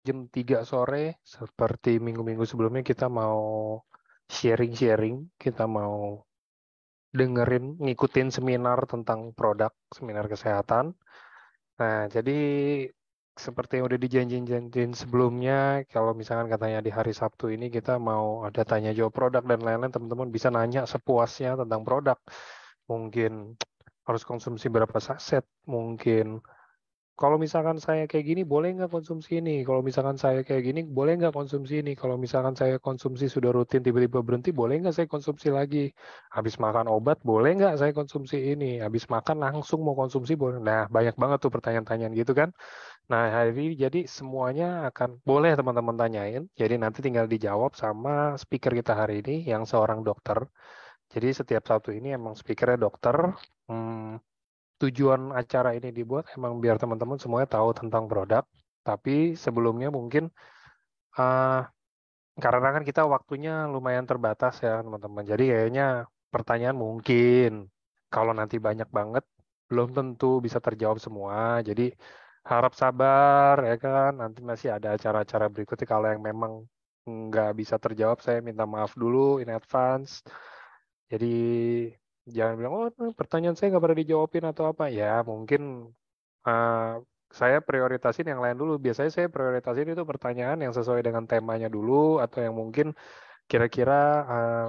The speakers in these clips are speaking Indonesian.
jam 3 sore, seperti minggu-minggu sebelumnya kita mau sharing-sharing, kita mau ngikutin seminar tentang produk, seminar kesehatan. Nah, jadi seperti yang udah dijanjin sebelumnya, kalau misalkan katanya di hari Sabtu ini kita mau ada tanya jawab produk dan lain-lain, teman-teman bisa nanya sepuasnya tentang produk. Mungkin harus konsumsi berapa saset, mungkin kalau misalkan saya kayak gini, boleh nggak konsumsi ini? Kalau misalkan saya kayak gini, boleh nggak konsumsi ini? Kalau misalkan saya konsumsi sudah rutin, tiba-tiba berhenti, boleh nggak saya konsumsi lagi? Habis makan obat, boleh nggak saya konsumsi ini? Habis makan langsung mau konsumsi, boleh. Nah, banyak banget tuh pertanyaan-pertanyaan gitu kan. Nah, hari ini jadi semuanya akan boleh teman-teman tanyain. Jadi nanti tinggal dijawab sama speaker kita hari ini, yang seorang dokter. Jadi setiap Sabtu ini emang speakernya dokter. Hmm, Tujuan acara ini dibuat emang biar teman-teman semuanya tahu tentang produk. Tapi sebelumnya mungkin uh, karena kan kita waktunya lumayan terbatas ya teman-teman. Jadi kayaknya pertanyaan mungkin kalau nanti banyak banget belum tentu bisa terjawab semua. Jadi harap sabar ya kan. Nanti masih ada acara-acara berikutnya kalau yang memang nggak bisa terjawab saya minta maaf dulu in advance. Jadi jangan bilang, oh pertanyaan saya nggak pernah dijawabin atau apa. Ya mungkin uh, saya prioritasin yang lain dulu. Biasanya saya prioritasin itu pertanyaan yang sesuai dengan temanya dulu atau yang mungkin kira-kira uh,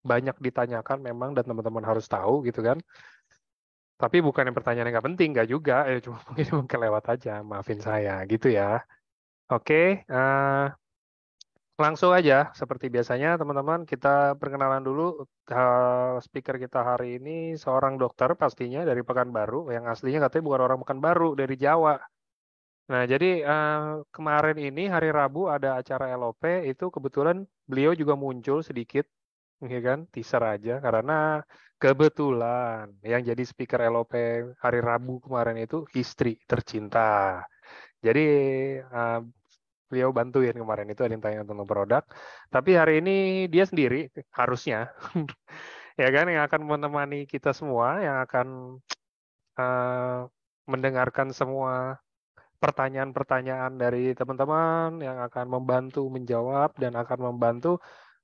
banyak ditanyakan memang dan teman-teman harus tahu gitu kan. Tapi bukan yang pertanyaan yang nggak penting, nggak juga. Cuma mungkin kelewat aja, maafin saya gitu ya. Oke, langsung aja seperti biasanya teman-teman kita perkenalan dulu. Speaker kita hari ini seorang dokter pastinya dari Pekanbaru, yang aslinya katanya bukan orang Pekanbaru, dari Jawa. Nah, jadi kemarin ini hari Rabu ada acara LOP, itu kebetulan beliau juga muncul sedikit, ya kan, teaser aja, karena kebetulan yang jadi speaker LOP hari Rabu kemarin itu istri tercinta. Jadi eh, beliau bantuin kemarin itu ada yang tanya tentang produk, tapi hari ini dia sendiri harusnya, ya kan, yang akan menemani kita semua, yang akan eh, mendengarkan semua pertanyaan-pertanyaan dari teman-teman yang akan membantu menjawab dan akan membantu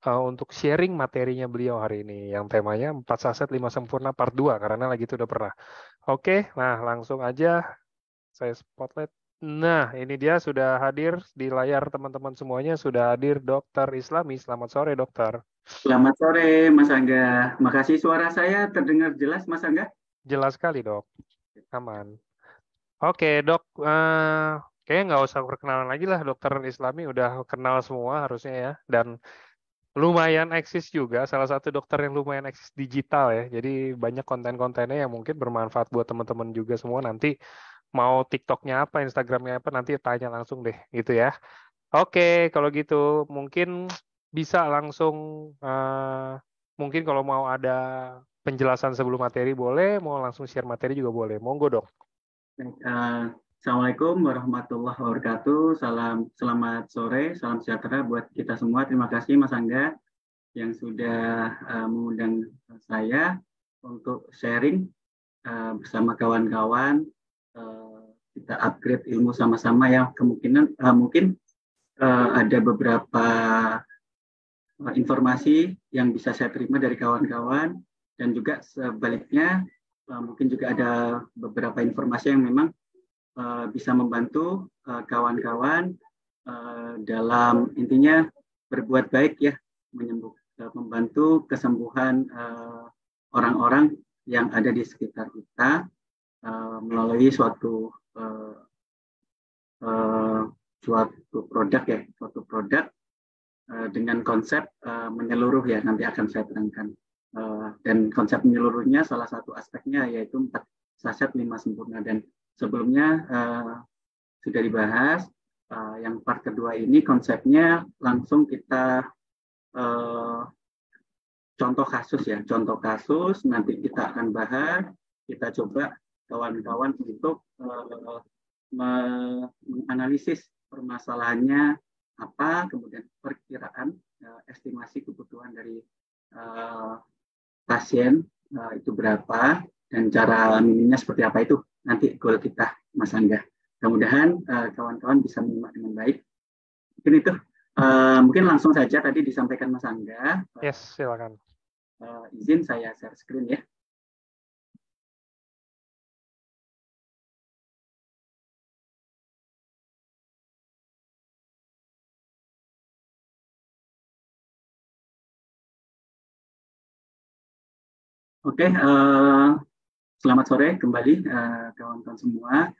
untuk sharing materinya beliau hari ini yang temanya 4 saset 5 sempurna part 2 karena lagi itu udah pernah. Oke, nah langsung aja saya spotlight. Nah, ini dia sudah hadir di layar teman-teman semuanya, sudah hadir Dokter Islami. Selamat sore, Dokter. Selamat sore, Mas Angga. Makasih suara saya terdengar jelas, Mas Angga. Jelas sekali, Dok. Aman. Oke, Dok. Kayaknya nggak usah perkenalan lagi lah, Dokter Islami udah kenal semua harusnya ya. Dan lumayan eksis juga, salah satu dokter yang lumayan eksis digital ya. Jadi banyak konten-kontennya yang mungkin bermanfaat buat teman-teman juga semua. Nanti mau TikToknya apa, Instagramnya apa, nanti tanya langsung deh gitu ya. Oke, kalau gitu mungkin bisa langsung, mungkin kalau mau ada penjelasan sebelum materi boleh, mau langsung share materi juga boleh. Monggo dok. Assalamualaikum warahmatullahi wabarakatuh. Selamat sore, salam sejahtera buat kita semua. Terima kasih Mas Angga yang sudah mengundang saya untuk sharing bersama kawan-kawan. Kita upgrade ilmu sama-sama yang kemungkinan mungkin ada beberapa informasi yang bisa saya terima dari kawan-kawan dan juga sebaliknya mungkin juga ada beberapa informasi yang memang bisa membantu kawan-kawan dalam intinya berbuat baik ya, membantu kesembuhan orang-orang yang ada di sekitar kita melalui suatu produk dengan konsep menyeluruh ya, nanti akan saya terangkan. Dan konsep menyeluruhnya salah satu aspeknya yaitu 4 saset 5 sempurna, dan sebelumnya sudah dibahas. Yang part kedua ini konsepnya langsung kita contoh kasus nanti kita akan bahas, kita coba kawan-kawan untuk menganalisis permasalahannya apa, kemudian perkiraan estimasi kebutuhan dari pasien itu berapa, dan cara minimnya seperti apa, itu nanti goal kita Mas Angga. Mudah-mudahan kawan-kawan bisa menyimak dengan baik. Mungkin itu, mungkin langsung saja tadi disampaikan Mas Angga. Yes, silakan. Izin saya share screen ya. Oke, selamat sore kembali kawan-kawan semua.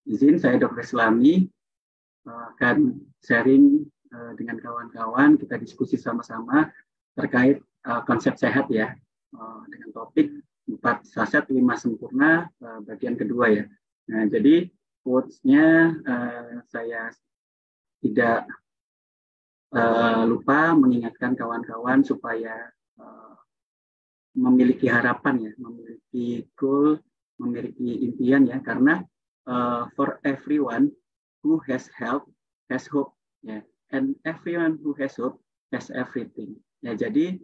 Izin saya Dr. Islami akan sharing dengan kawan-kawan, kita diskusi sama-sama terkait konsep sehat ya, dengan topik 4 saset 5 sempurna bagian kedua ya. Nah, jadi quotes-nya saya tidak lupa mengingatkan kawan-kawan supaya memiliki harapan ya, memiliki goal, memiliki impian ya, karena for everyone who has help has hope ya, and everyone who has hope has everything ya. Jadi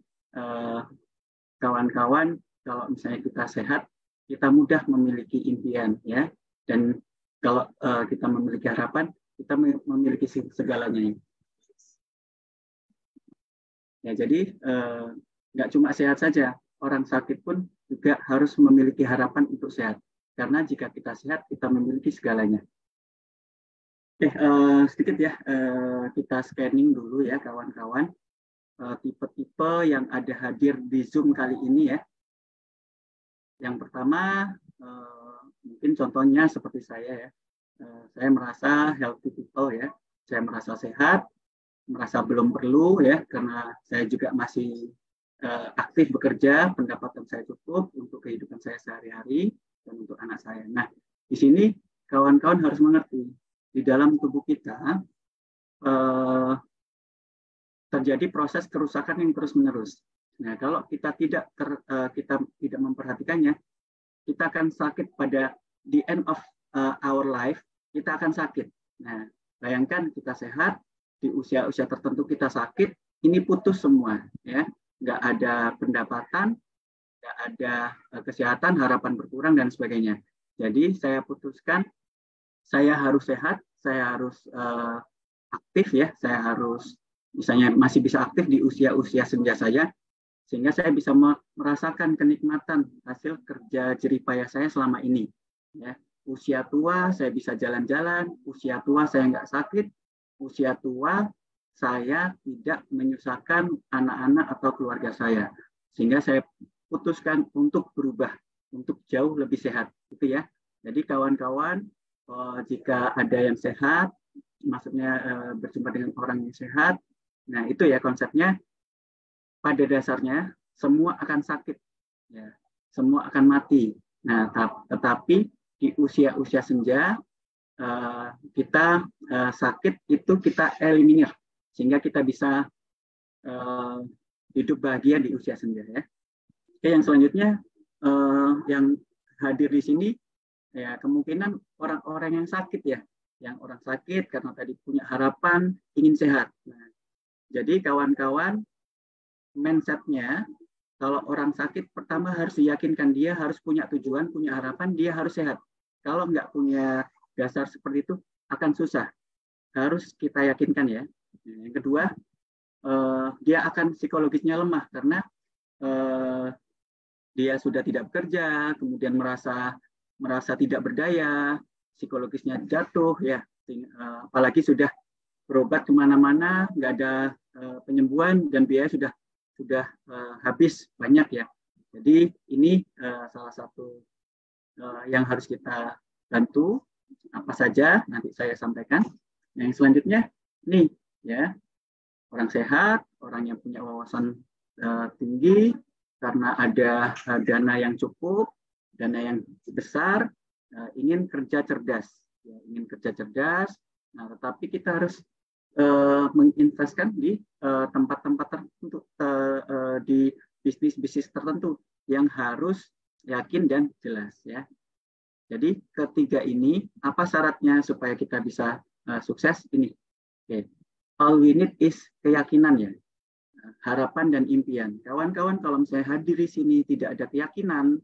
kawan-kawan, kalau misalnya kita sehat, kita mudah memiliki impian ya, dan kalau kita memiliki harapan, kita memiliki segalanya ya. Jadi nggak cuma sehat saja, orang sakit pun juga harus memiliki harapan untuk sehat. Karena jika kita sehat, kita memiliki segalanya. Oke, sedikit ya, kita scanning dulu ya kawan-kawan. Tipe-tipe yang ada hadir di Zoom kali ini ya. Yang pertama, mungkin contohnya seperti saya ya. Saya merasa healthy people ya. Saya merasa sehat, merasa belum perlu ya, karena saya juga masih aktif bekerja, pendapatan saya cukup untuk kehidupan saya sehari-hari dan untuk anak saya. Nah, di sini kawan-kawan harus mengerti, di dalam tubuh kita terjadi proses kerusakan yang terus-menerus. Nah, kalau kita tidak memperhatikannya, kita akan sakit pada the end of our life, kita akan sakit. Nah, bayangkan kita sehat, di usia-usia tertentu kita sakit, ini putus semua ya. Nggak ada pendapatan, nggak ada kesehatan, harapan berkurang, dan sebagainya. Jadi saya putuskan, saya harus sehat, saya harus aktif ya, saya harus misalnya masih bisa aktif di usia-usia senja saya, sehingga saya bisa merasakan kenikmatan hasil kerja jeripayah saya selama ini. Ya. Usia tua saya bisa jalan-jalan, usia tua saya nggak sakit, usia tua saya tidak menyusahkan anak-anak atau keluarga saya, sehingga saya putuskan untuk berubah, untuk jauh lebih sehat, gitu ya. Jadi kawan-kawan, jika ada yang sehat, maksudnya berjumpa dengan orang yang sehat, nah itu ya konsepnya. Pada dasarnya semua akan sakit, ya, semua akan mati. Nah, tetapi di usia-usia senja kita sakit itu kita eliminir, sehingga kita bisa hidup bahagia di usia senja ya. Oke, yang selanjutnya yang hadir di sini ya kemungkinan orang-orang yang sakit ya, yang orang sakit karena tadi punya harapan ingin sehat. Nah, jadi kawan-kawan, mindsetnya kalau orang sakit pertama harus diyakinkan dia harus punya tujuan, punya harapan, dia harus sehat. Kalau nggak punya dasar seperti itu akan susah. Harus kita yakinkan ya. Yang kedua, dia akan psikologisnya lemah karena dia sudah tidak bekerja, kemudian merasa tidak berdaya, psikologisnya jatuh ya. Apalagi sudah berobat kemana-mana, nggak ada penyembuhan dan biaya sudah habis banyak ya. Jadi ini salah satu yang harus kita bantu. Apa saja nanti saya sampaikan. Yang selanjutnya nih ya, orang sehat, orang yang punya wawasan tinggi karena ada dana yang cukup, dana yang besar, ingin kerja cerdas, ya, ingin kerja cerdas. Nah, tetapi kita harus menginvestkan di tempat-tempat tertentu, di bisnis-bisnis tertentu yang harus yakin dan jelas ya. Jadi ketiga ini, apa syaratnya supaya kita bisa sukses ini? Okay. All we need is keyakinan ya, harapan dan impian. Kawan-kawan kalau misalnya hadir di sini tidak ada keyakinan,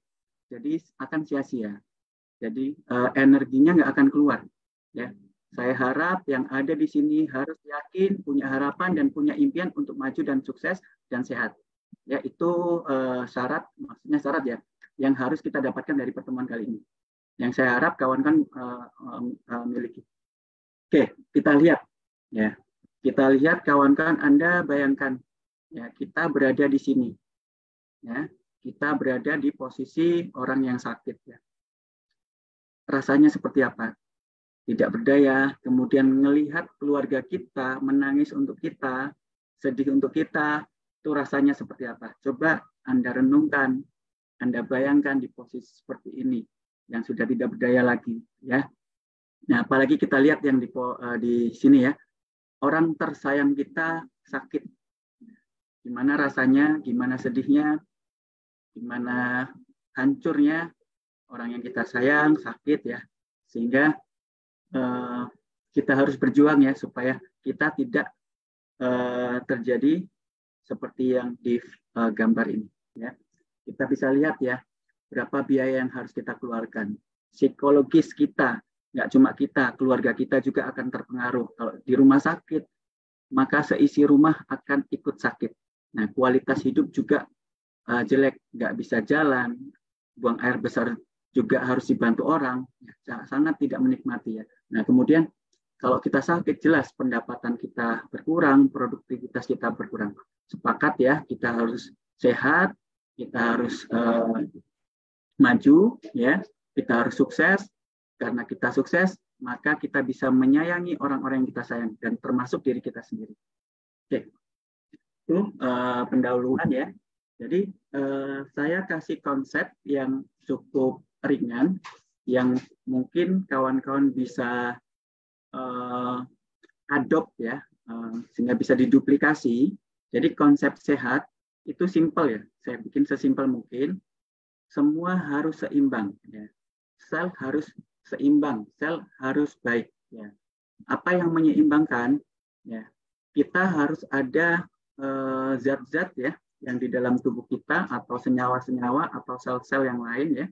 jadi akan sia-sia. Jadi energinya nggak akan keluar. Ya, saya harap yang ada di sini harus yakin, punya harapan dan punya impian untuk maju dan sukses dan sehat. Ya, itu syarat, maksudnya syarat ya, yang harus kita dapatkan dari pertemuan kali ini. Yang saya harap kawan-kawan miliki. Oke, kita lihat ya. Kita lihat kawan-kawan, Anda bayangkan ya, kita berada di sini. Ya, kita berada di posisi orang yang sakit ya. Rasanya seperti apa? Tidak berdaya, kemudian melihat keluarga kita menangis untuk kita, sedih untuk kita, itu rasanya seperti apa? Coba Anda renungkan, Anda bayangkan di posisi seperti ini yang sudah tidak berdaya lagi ya. Nah, apalagi kita lihat yang di sini ya, orang tersayang kita sakit. Gimana rasanya, gimana sedihnya, gimana hancurnya orang yang kita sayang sakit ya. Sehingga kita harus berjuang ya supaya kita tidak terjadi seperti yang di gambar ini ya. Kita bisa lihat ya berapa biaya yang harus kita keluarkan. Psikologis kita, nggak cuma kita, keluarga kita juga akan terpengaruh. Kalau di rumah sakit, maka seisi rumah akan ikut sakit. Nah, kualitas hidup juga jelek, nggak bisa jalan, buang air besar juga harus dibantu orang, sangat tidak menikmati ya. Nah, kemudian kalau kita sakit, jelas pendapatan kita berkurang, produktivitas kita berkurang. Sepakat ya, kita harus sehat, kita harus maju, ya, kita harus sukses. Karena kita sukses, maka kita bisa menyayangi orang-orang yang kita sayang, dan termasuk diri kita sendiri. Oke, itu pendahuluan ya. Jadi saya kasih konsep yang cukup ringan, yang mungkin kawan-kawan bisa adopt ya, sehingga bisa diduplikasi. Jadi konsep sehat itu simple ya, saya bikin sesimpel mungkin. Semua harus seimbang ya. Sel harus seimbang, sel harus baik ya. Apa yang menyeimbangkan ya? Kita harus ada zat-zat ya yang di dalam tubuh kita, atau senyawa-senyawa atau sel-sel yang lain ya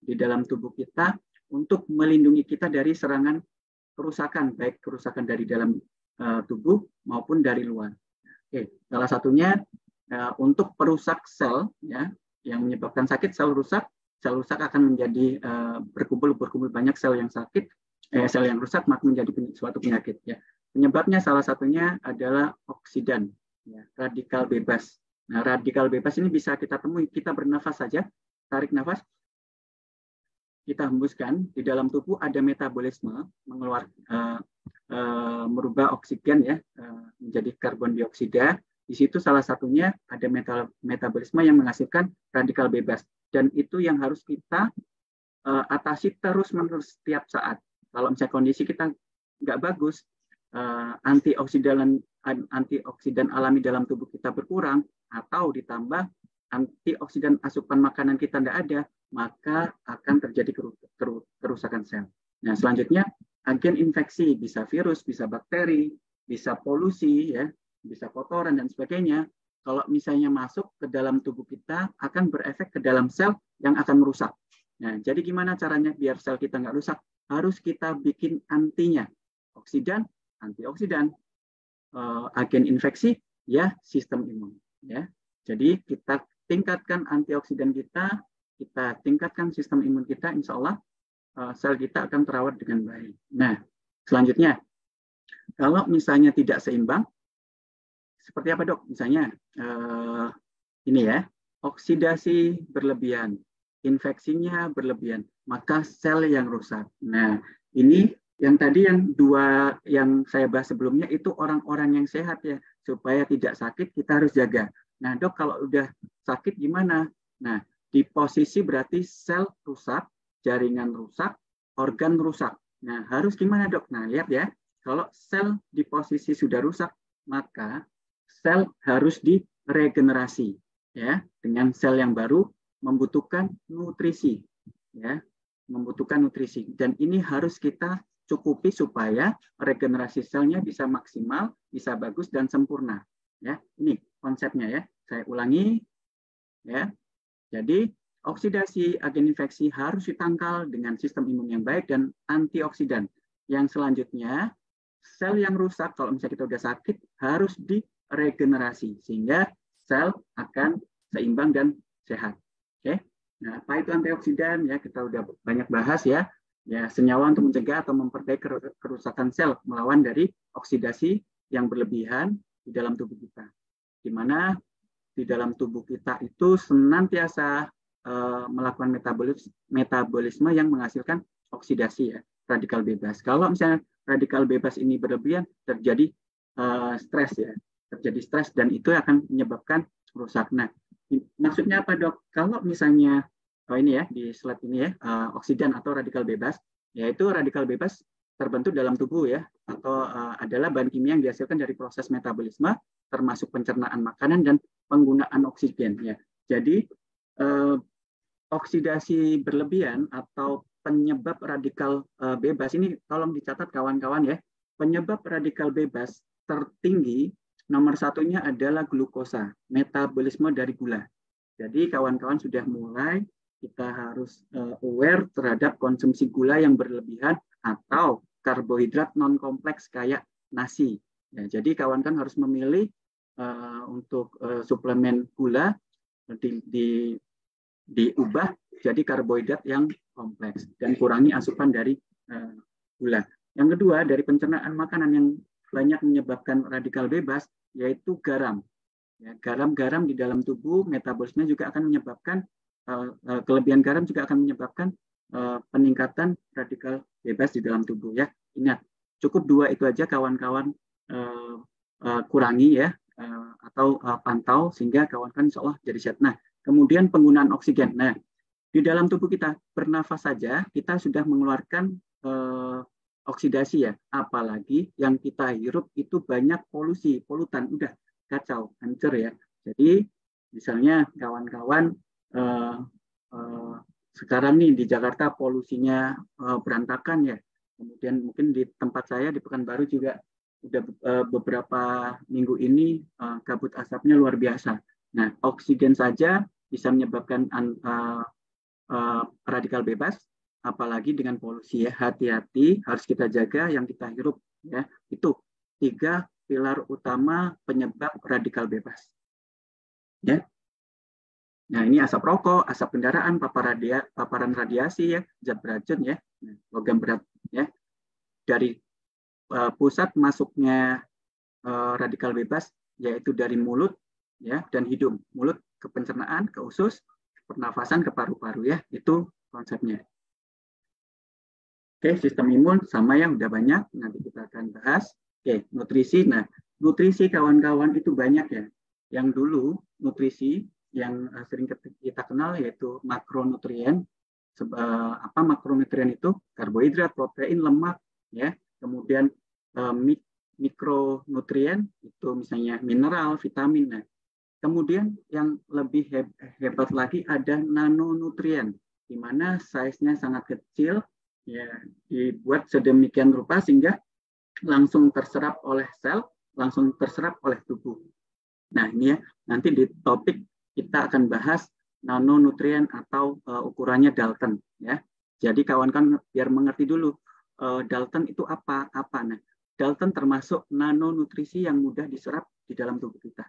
di dalam tubuh kita untuk melindungi kita dari serangan kerusakan, baik kerusakan dari dalam tubuh maupun dari luar. Oke, salah satunya untuk perusak sel ya, yang menyebabkan sakit, sel rusak akan menjadi berkumpul banyak sel yang sakit, sel yang rusak maka menjadi suatu penyakit ya. Penyebabnya salah satunya adalah oksidan ya, radikal bebas. Nah, radikal bebas ini bisa kita temui, kita bernafas saja, tarik nafas, kita hembuskan, di dalam tubuh ada metabolisme merubah oksigen ya menjadi karbon dioksida. Di situ salah satunya ada metabolisme yang menghasilkan radikal bebas, dan itu yang harus kita atasi terus-menerus setiap saat. Kalau misalnya kondisi kita nggak bagus, antioksidan alami dalam tubuh kita berkurang, atau ditambah antioksidan asupan makanan kita tidak ada, maka akan terjadi kerusakan sel. Nah, selanjutnya agen infeksi, bisa virus, bisa bakteri, bisa polusi, ya, bisa kotoran dan sebagainya. Kalau misalnya masuk ke dalam tubuh kita, akan berefek ke dalam sel yang akan merusak. Nah, jadi gimana caranya biar sel kita nggak rusak? Harus kita bikin antinya. Oksidan, antioksidan. Agen infeksi, ya sistem imun. Ya, jadi kita tingkatkan antioksidan kita tingkatkan sistem imun kita, insya Allah sel kita akan terawat dengan baik. Nah, selanjutnya, kalau misalnya tidak seimbang, seperti apa dok? Misalnya ini ya, oksidasi berlebihan, infeksinya berlebihan, maka sel yang rusak. Nah, ini yang tadi yang dua yang saya bahas sebelumnya itu orang-orang yang sehat ya, supaya tidak sakit kita harus jaga. Nah dok, kalau udah sakit gimana? Nah, di posisi berarti sel rusak, jaringan rusak, organ rusak. Nah, harus gimana dok? Nah, lihat ya, kalau sel di posisi sudah rusak, maka sel harus diregenerasi ya, dengan sel yang baru membutuhkan nutrisi ya, membutuhkan nutrisi, dan ini harus kita cukupi supaya regenerasi selnya bisa maksimal, bisa bagus dan sempurna. Ya, ini konsepnya ya. Saya ulangi ya. Jadi oksidasi agen infeksi harus ditangkal dengan sistem imun yang baik dan antioksidan. Yang selanjutnya, sel yang rusak kalau misalnya kita udah sakit harus diregenerasi sehingga sel akan seimbang dan sehat. Oke. Nah, apa itu antioksidan? Ya, kita udah banyak bahas ya. Ya, senyawa untuk mencegah atau memperbaiki kerusakan sel melawan dari oksidasi yang berlebihan di dalam tubuh kita. Di mana di dalam tubuh kita itu senantiasa melakukan metabolisme yang menghasilkan oksidasi ya, radikal bebas. Kalau misalnya radikal bebas ini berlebihan, terjadi stres ya, terjadi stres dan itu akan menyebabkan rusak. Nah, maksudnya apa dok? Kalau misalnya ini ya di slide ini ya oksidan atau radikal bebas, yaitu radikal bebas terbentuk dalam tubuh ya, atau adalah bahan kimia yang dihasilkan dari proses metabolisme, termasuk pencernaan makanan dan penggunaan oksigen ya. Jadi oksidasi berlebihan atau penyebab radikal bebas ini tolong dicatat kawan-kawan ya. Penyebab radikal bebas tertinggi nomor satunya adalah glukosa, metabolisme dari gula. Jadi kawan-kawan sudah mulai kita harus aware terhadap konsumsi gula yang berlebihan atau karbohidrat non kompleks kayak nasi. Ya, jadi kawan-kawan harus memilih untuk suplemen gula diubah jadi karbohidrat yang kompleks dan kurangi asupan dari gula. Yang kedua, dari pencernaan makanan yang banyak menyebabkan radikal bebas yaitu garam. Ya, garam-garam di dalam tubuh metabolisme juga akan menyebabkan kelebihan garam juga akan menyebabkan peningkatan radikal bebas di dalam tubuh ya. Ingat, cukup dua itu aja kawan-kawan kurangi ya atau pantau sehingga kawan-kawan insya Allah jadi sehat. Nah, kemudian penggunaan oksigen. Nah, di dalam tubuh kita bernafas saja kita sudah mengeluarkan oksidasi ya. Apalagi yang kita hirup itu banyak polusi, polutan, udah kacau, hancur ya. Jadi misalnya kawan-kawan sekarang nih di Jakarta polusinya berantakan ya. Kemudian mungkin di tempat saya di Pekanbaru juga udah beberapa minggu ini kabut asapnya luar biasa. Nah, oksigen saja bisa menyebabkan radikal bebas, apalagi dengan polusi ya. Hati-hati, harus kita jaga yang kita hirup ya. Itu 3 pilar utama penyebab radikal bebas. Ya. Nah, ini asap rokok, asap kendaraan, paparan radiasi ya, zat beracun ya, logam berat ya. Dari pusat masuknya radikal bebas yaitu dari mulut ya dan hidung. Mulut ke pencernaan, ke usus, pernafasan ke paru-paru ya. Itu konsepnya. Oke, sistem imun sama yang udah banyak, nanti kita akan bahas. Oke, nutrisi. Nah, nutrisi kawan-kawan itu banyak ya. Yang dulu nutrisi yang sering kita kenal yaitu makronutrien. Apa makronutrien itu? Karbohidrat, protein, lemak, ya. Kemudian mikronutrien itu misalnya mineral, vitamin. Nah, kemudian yang lebih hebat lagi ada nanonutrien, di mana size-nya sangat kecil, ya dibuat sedemikian rupa sehingga langsung terserap oleh sel, langsung terserap oleh tubuh. Nah ini ya, nanti di topik kita akan bahas nanonutrien atau ukurannya Dalton ya. Jadi kawan-kawan biar mengerti dulu Dalton itu apa? Nah, Dalton termasuk nanonutrisi yang mudah diserap di dalam tubuh kita.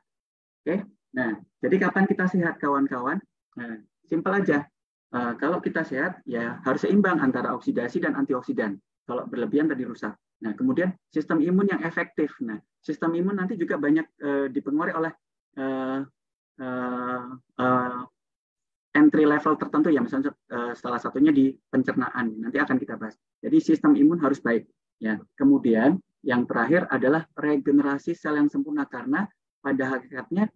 Oke. Nah, jadi kapan kita sehat kawan-kawan? Nah, simpel aja. Kalau kita sehat ya harus seimbang antara oksidasi dan antioksidan. Kalau berlebihan tadi rusak. Nah, kemudian sistem imun yang efektif. Nah, sistem imun nanti juga banyak dipengaruhi oleh entry level tertentu ya, misalnya salah satunya di pencernaan. Nanti akan kita bahas. Jadi sistem imun harus baik. Ya. Kemudian yang terakhir adalah regenerasi sel yang sempurna karena pada hakikatnya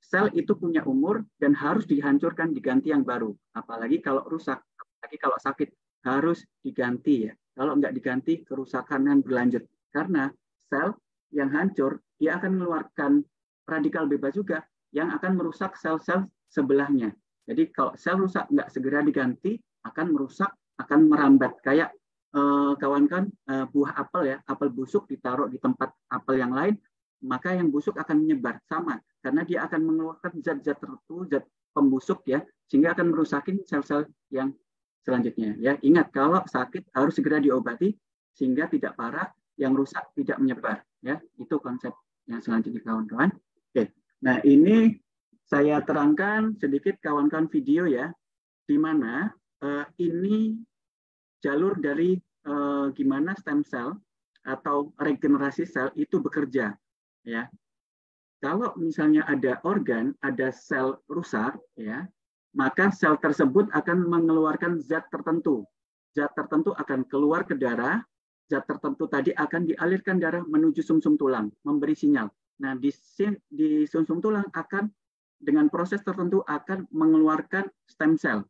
sel itu punya umur dan harus dihancurkan, diganti yang baru. Apalagi kalau rusak, apalagi kalau sakit harus diganti ya. Kalau nggak diganti, kerusakan yang berlanjut. Karena sel yang hancur, dia akan mengeluarkan radikal bebas juga yang akan merusak sel-sel sebelahnya. Jadi kalau sel rusak nggak segera diganti, akan merusak, akan merambat. Kayak kawan-kawan buah apel ya, apel busuk ditaruh di tempat apel yang lain, maka yang busuk akan menyebar sama. Karena dia akan mengeluarkan zat-zat tertentu, zat pembusuk ya, sehingga akan merusakin sel-sel yang selanjutnya. Ya, ingat kalau sakit harus segera diobati sehingga tidak parah, yang rusak tidak menyebar. Ya, itu konsep yang selanjutnya kawan-kawan. Oke, nah ini saya terangkan sedikit kawan-kawan video ya, di mana ini jalur dari gimana stem cell atau regenerasi sel itu bekerja. Ya, kalau misalnya ada organ, ada sel rusak, ya, maka sel tersebut akan mengeluarkan zat tertentu. Zat tertentu akan keluar ke darah, zat tertentu tadi akan dialirkan darah menuju sumsum tulang, memberi sinyal. Nah, di sumsum tulang akan dengan proses tertentu akan mengeluarkan stem cell.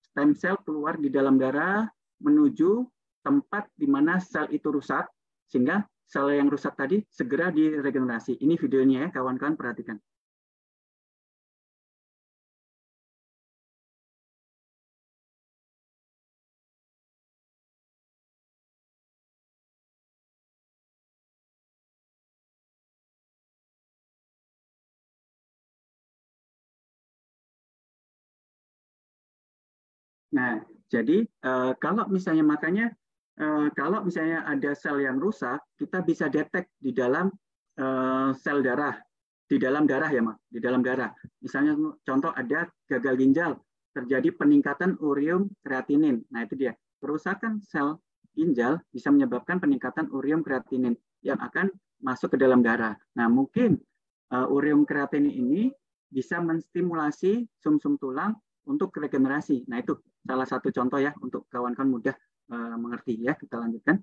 Stem cell keluar di dalam darah menuju tempat di mana sel itu rusak, sehingga sel yang rusak tadi segera diregenerasi. Ini videonya ya, kawan-kawan perhatikan. Nah, jadi kalau misalnya makanya kalau misalnya ada sel yang rusak, kita bisa detek di dalam sel darah, di dalam darah ya, Mas, di dalam darah. Misalnya contoh ada gagal ginjal, terjadi peningkatan ureum kreatinin. Nah, itu dia. Kerusakan sel ginjal bisa menyebabkan peningkatan ureum kreatinin yang akan masuk ke dalam darah. Nah, mungkin ureum kreatinin ini bisa menstimulasi sumsum tulang untuk regenerasi. Nah, itu salah satu contoh ya untuk kawan-kawan mudah mengerti ya. Kita lanjutkan.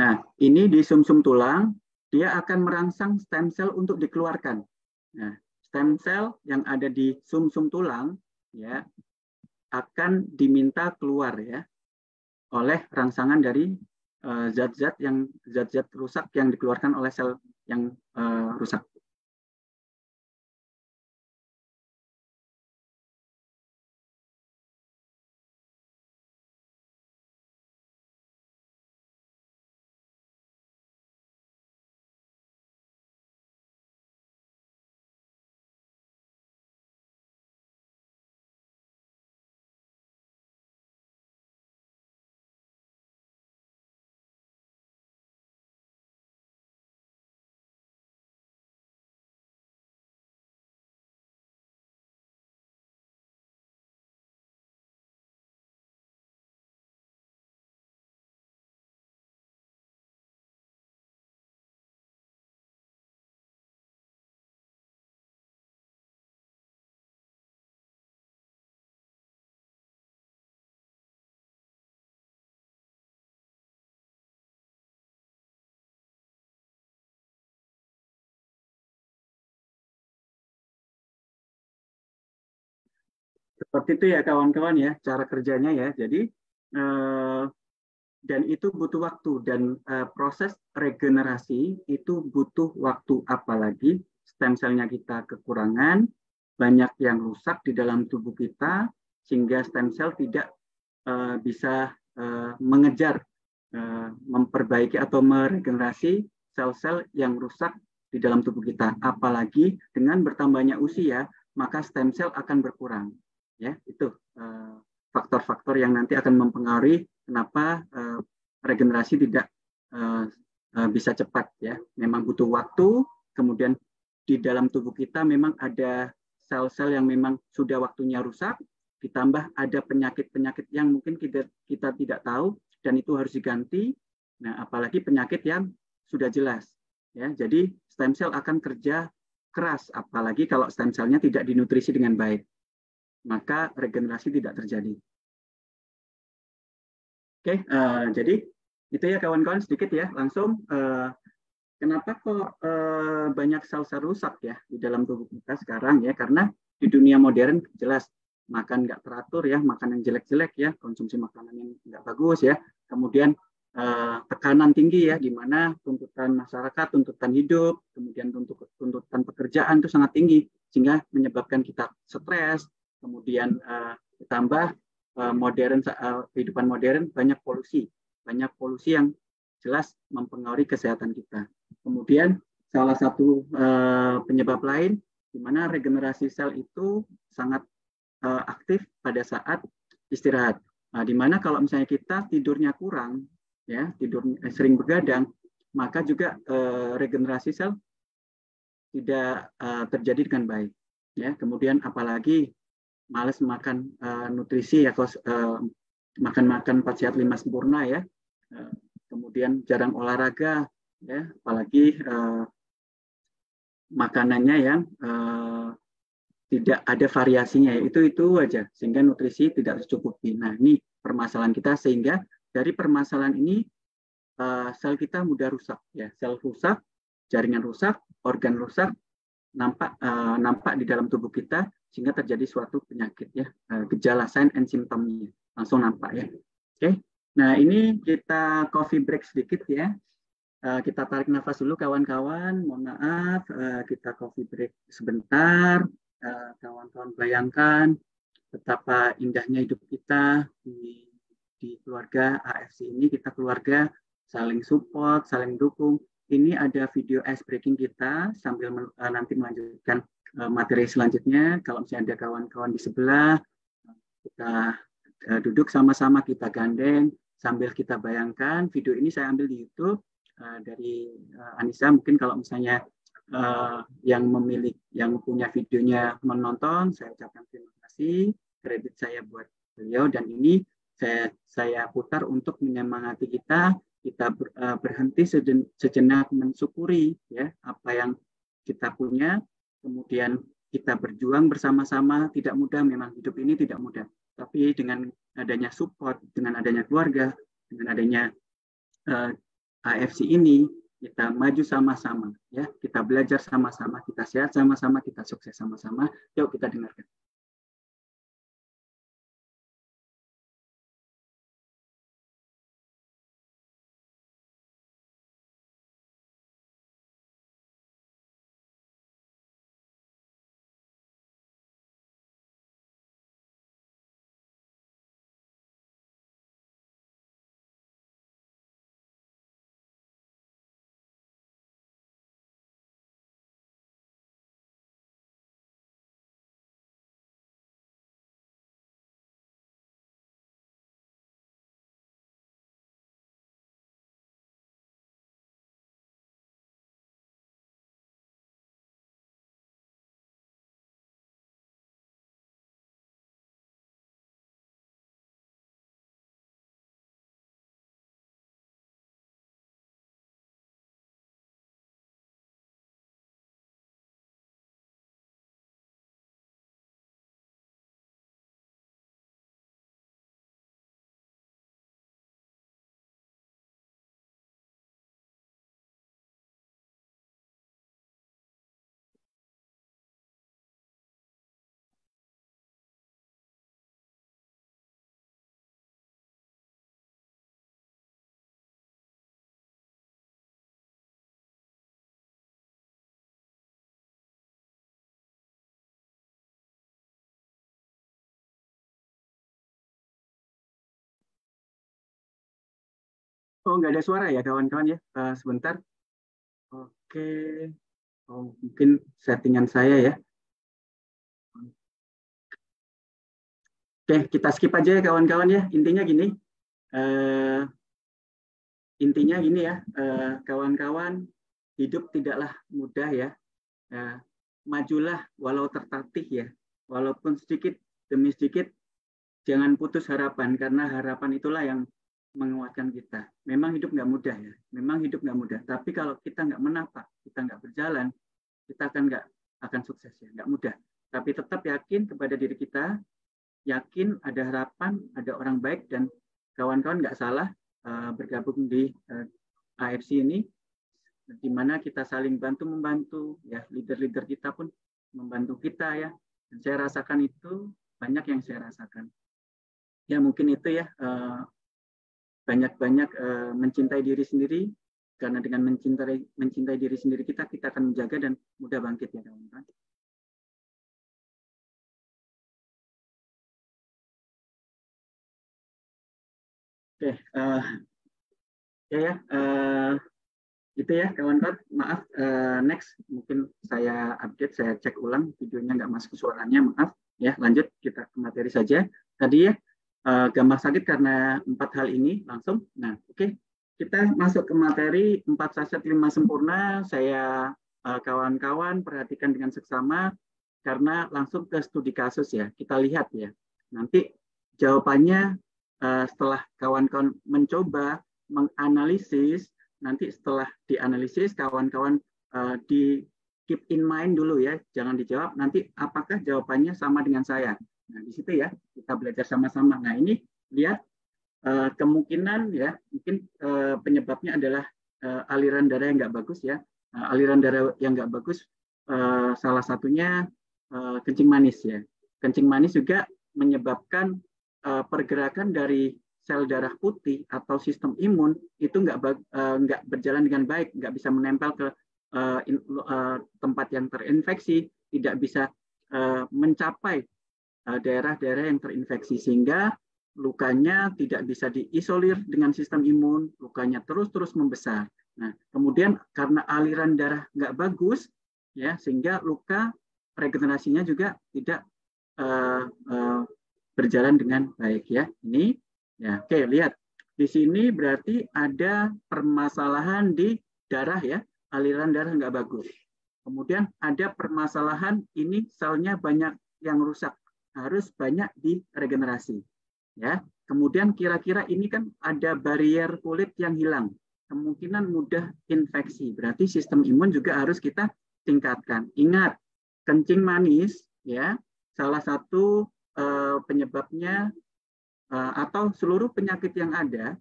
Nah, ini di sumsum tulang, dia akan merangsang stem cell untuk dikeluarkan. Nah, stem cell yang ada di sumsum tulang ya akan diminta keluar ya oleh rangsangan dari zat-zat rusak yang dikeluarkan oleh sel yang rusak. Seperti itu ya kawan-kawan ya cara kerjanya ya. Jadi dan itu butuh waktu dan proses regenerasi itu butuh waktu, apalagi stem selnya kita kekurangan, banyak yang rusak di dalam tubuh kita sehingga stem cell tidak bisa mengejar memperbaiki atau meregenerasi sel-sel yang rusak di dalam tubuh kita. Apalagi dengan bertambahnya usia, maka stem cell akan berkurang. Ya, itu faktor-faktor yang nanti akan mempengaruhi kenapa regenerasi tidak bisa cepat ya. Memang butuh waktu, kemudian di dalam tubuh kita memang ada sel-sel yang memang sudah waktunya rusak, ditambah ada penyakit-penyakit yang mungkin kita tidak tahu dan itu harus diganti. Nah, apalagi penyakit yang sudah jelas ya. Jadi stem cell akan kerja keras, apalagi kalau stem cell-nya tidak dinutrisi dengan baik, maka regenerasi tidak terjadi. Oke, jadi itu ya kawan-kawan sedikit ya, langsung kenapa kok banyak sel-sel rusak ya di dalam tubuh kita sekarang ya, karena di dunia modern jelas makan nggak teratur ya, makanan jelek-jelek ya, konsumsi makanan yang nggak bagus ya, kemudian tekanan tinggi ya, di mana tuntutan masyarakat, tuntutan hidup, kemudian tuntutan pekerjaan itu sangat tinggi, sehingga menyebabkan kita stres, kemudian ditambah kehidupan modern banyak polusi yang jelas mempengaruhi kesehatan kita. Kemudian salah satu penyebab lain di mana regenerasi sel itu sangat aktif pada saat istirahat. Nah, di mana kalau misalnya kita tidurnya kurang, ya tidur sering begadang, maka juga regenerasi sel tidak terjadi dengan baik. Ya, kemudian apalagi malas makan nutrisi ya, makan 4 sehat 5 sempurna ya. Kemudian jarang olahraga ya, apalagi makanannya yang tidak ada variasinya, itu aja sehingga nutrisi tidak tercukupi. Nah, ini permasalahan kita, sehingga dari permasalahan ini sel kita mudah rusak ya, sel rusak, jaringan rusak, organ rusak, nampak di dalam tubuh kita sehingga terjadi suatu penyakit ya, gejala sign and symptomnya langsung nampak ya. Oke. Nah, ini kita coffee break sedikit ya. Kita tarik nafas dulu kawan-kawan, mohon maaf, kita coffee break sebentar. Kawan-kawan bayangkan betapa indahnya hidup kita di keluarga AFC ini. Kita keluarga saling support, saling dukung. Ini ada video ice breaking kita sambil nanti melanjutkan materi selanjutnya. Kalau misalnya ada kawan-kawan di sebelah, kita duduk sama-sama, kita gandeng sambil kita bayangkan. Video ini saya ambil di YouTube dari Anissa. Mungkin kalau misalnya yang punya videonya menonton, saya ucapkan terima kasih. Kredit saya buat beliau, dan ini saya putar untuk menyemangati kita berhenti sejenak mensyukuri ya apa yang kita punya, kemudian kita berjuang bersama-sama. Tidak mudah, memang hidup ini tidak mudah, tapi dengan adanya support, dengan adanya keluarga, dengan adanya AFC ini, kita maju sama-sama ya, kita belajar sama-sama, kita sehat sama-sama, kita sukses sama-sama. Yuk kita dengarkan. Oh, nggak ada suara ya kawan-kawan ya? Sebentar. Oke. Oh, mungkin settingan saya ya. Oke, kita skip aja ya kawan-kawan ya. Intinya gini. Kawan-kawan, hidup tidaklah mudah ya. Majulah walau tertatih ya. Walaupun sedikit demi sedikit, jangan putus harapan, karena harapan itulah yang menguatkan kita. Memang hidup nggak mudah ya, memang hidup nggak mudah. Tapi kalau kita nggak menapak, kita nggak berjalan, kita nggak akan sukses ya, nggak mudah. Tapi tetap yakin kepada diri kita, yakin ada harapan, ada orang baik, dan kawan-kawan nggak salah bergabung di AFC ini, di mana kita saling bantu-membantu ya, leader-leader kita pun membantu kita ya. Dan saya rasakan itu, banyak yang saya rasakan. Ya mungkin itu ya, banyak-banyak mencintai diri sendiri, karena dengan mencintai diri sendiri kita akan menjaga dan mudah bangkit ya teman-teman. Oke, Ya, itu ya kawan-kawan. Maaf, next mungkin saya update, saya cek ulang videonya nggak masuk suaranya, maaf. Ya, lanjut kita ke materi saja. Tadi ya gampang sakit karena 4 hal ini langsung. Nah, oke. Kita masuk ke materi 4 saset 5 sempurna. Saya kawan-kawan perhatikan dengan seksama karena langsung ke studi kasus ya. Kita lihat ya. Nanti jawabannya setelah kawan-kawan mencoba menganalisis, nanti setelah dianalisis kawan-kawan di keep in mind dulu ya, jangan dijawab nanti apakah jawabannya sama dengan saya. Nah, di situ ya kita belajar sama-sama. Nah, ini lihat kemungkinan ya, mungkin penyebabnya adalah aliran darah yang nggak bagus ya. Aliran darah yang nggak bagus salah satunya kencing manis ya. Kencing manis juga menyebabkan pergerakan dari sel darah putih atau sistem imun itu nggak berjalan dengan baik, nggak bisa menempel ke tempat yang terinfeksi, tidak bisa mencapai daerah-daerah yang terinfeksi, sehingga lukanya tidak bisa diisolir dengan sistem imun, lukanya terus-terus membesar. Nah, kemudian karena aliran darah nggak bagus, ya, sehingga luka regenerasinya juga tidak berjalan dengan baik ya. Ini ya, oke, lihat di sini berarti ada permasalahan di darah ya, aliran darah nggak bagus. Kemudian ada permasalahan ini selnya banyak yang rusak, harus banyak diregenerasi ya. Kemudian kira-kira ini kan ada barrier kulit yang hilang, kemungkinan mudah infeksi, berarti sistem imun juga harus kita tingkatkan. Ingat, kencing manis ya salah satu penyebabnya atau seluruh penyakit yang ada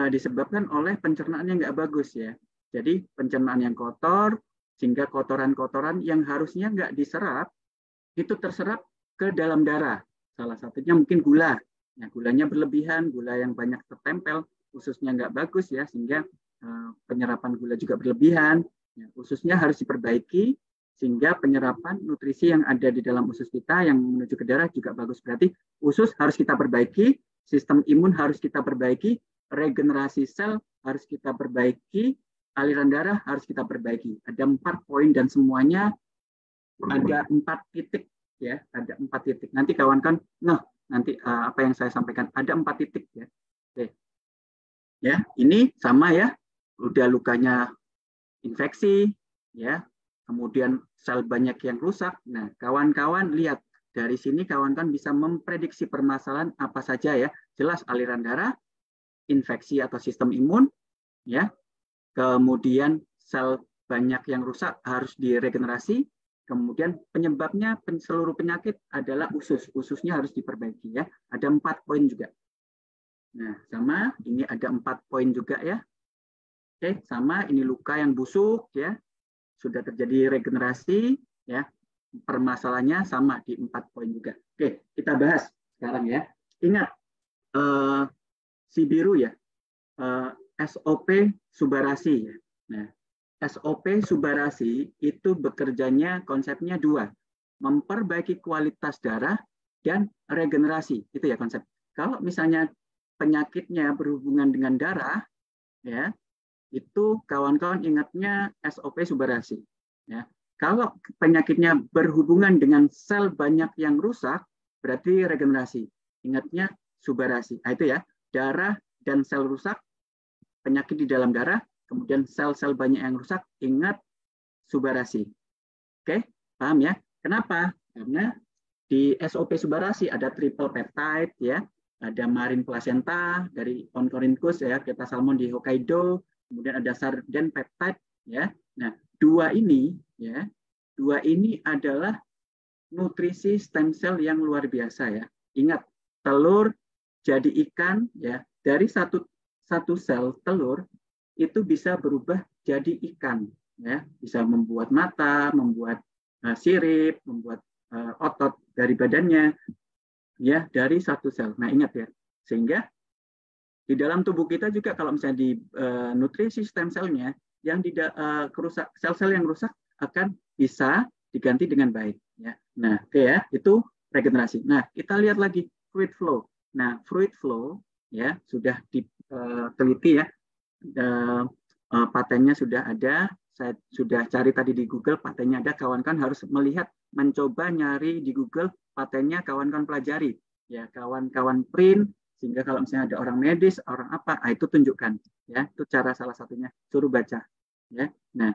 disebabkan oleh pencernaan yang nggak bagus ya. Jadi pencernaan yang kotor, sehingga kotoran-kotoran yang harusnya nggak diserap itu terserap ke dalam darah. Salah satunya mungkin gula. Ya, gulanya berlebihan, gula yang banyak tertempel, ususnya nggak bagus ya, sehingga penyerapan gula juga berlebihan. Ya, ususnya harus diperbaiki sehingga penyerapan nutrisi yang ada di dalam usus kita yang menuju ke darah juga bagus. Berarti usus harus kita perbaiki, sistem imun harus kita perbaiki, regenerasi sel harus kita perbaiki, aliran darah harus kita perbaiki. Ada 4 poin dan semuanya ada 4 titik ya, ada 4 titik. Nanti kawan-kawan, nanti apa yang saya sampaikan ada 4 titik ya. Oke. Ya, ini sama ya. Udah lukanya infeksi ya. Kemudian sel banyak yang rusak. Nah, kawan-kawan lihat dari sini kawan-kawan bisa memprediksi permasalahan apa saja ya. Jelas aliran darah, infeksi atau sistem imun ya. Kemudian sel banyak yang rusak harus diregenerasi. Kemudian penyebabnya seluruh penyakit adalah usus. Ususnya harus diperbaiki ya. Ada 4 poin juga. Nah, sama ini ada 4 poin juga ya. Oke, sama ini luka yang busuk ya. Sudah terjadi regenerasi ya. Permasalahannya sama di 4 poin juga. Oke, kita bahas sekarang ya. Ingat si biru ya. SOP Subarasi ya. Nah, SOP Subarasi itu bekerjanya konsepnya 2. Memperbaiki kualitas darah dan regenerasi. Itu ya konsep. Kalau misalnya penyakitnya berhubungan dengan darah ya, itu kawan-kawan ingatnya SOP Subarasi. Ya. Kalau penyakitnya berhubungan dengan sel banyak yang rusak, berarti regenerasi. Ingatnya Subarasi. Nah, itu ya, darah dan sel rusak, penyakit di dalam darah, kemudian sel-sel banyak yang rusak, ingat Subarasi. Oke, paham ya? Kenapa? Karena di SOP Subarasi ada triple peptide, ya, ada marine placenta dari Oncorhynchus ya, kita salmon di Hokkaido, kemudian ada sarden peptide ya. Nah, dua ini adalah nutrisi stem cell yang luar biasa ya. Ingat, telur jadi ikan ya, dari satu sel telur itu bisa berubah jadi ikan ya, bisa membuat mata, membuat sirip, membuat otot dari badannya ya, dari satu sel. Nah, ingat ya, sehingga di dalam tubuh kita juga kalau misalnya di nutrisi stem cell-nya yang kerusak, sel-sel yang rusak akan bisa diganti dengan baik ya. Nah, oke ya, itu regenerasi. Nah, kita lihat lagi fluid flow. Nah, fluid flow ya sudah diteliti ya. patennya sudah ada. Saya sudah cari tadi di Google, patennya ada. Kawan-kawan harus melihat, mencoba nyari di Google patennya, kawan-kawan pelajari. Ya, kawan-kawan print, sehingga kalau misalnya ada orang medis, orang apa, itu tunjukkan. Ya, itu cara salah satunya. Suruh baca. Ya, nah,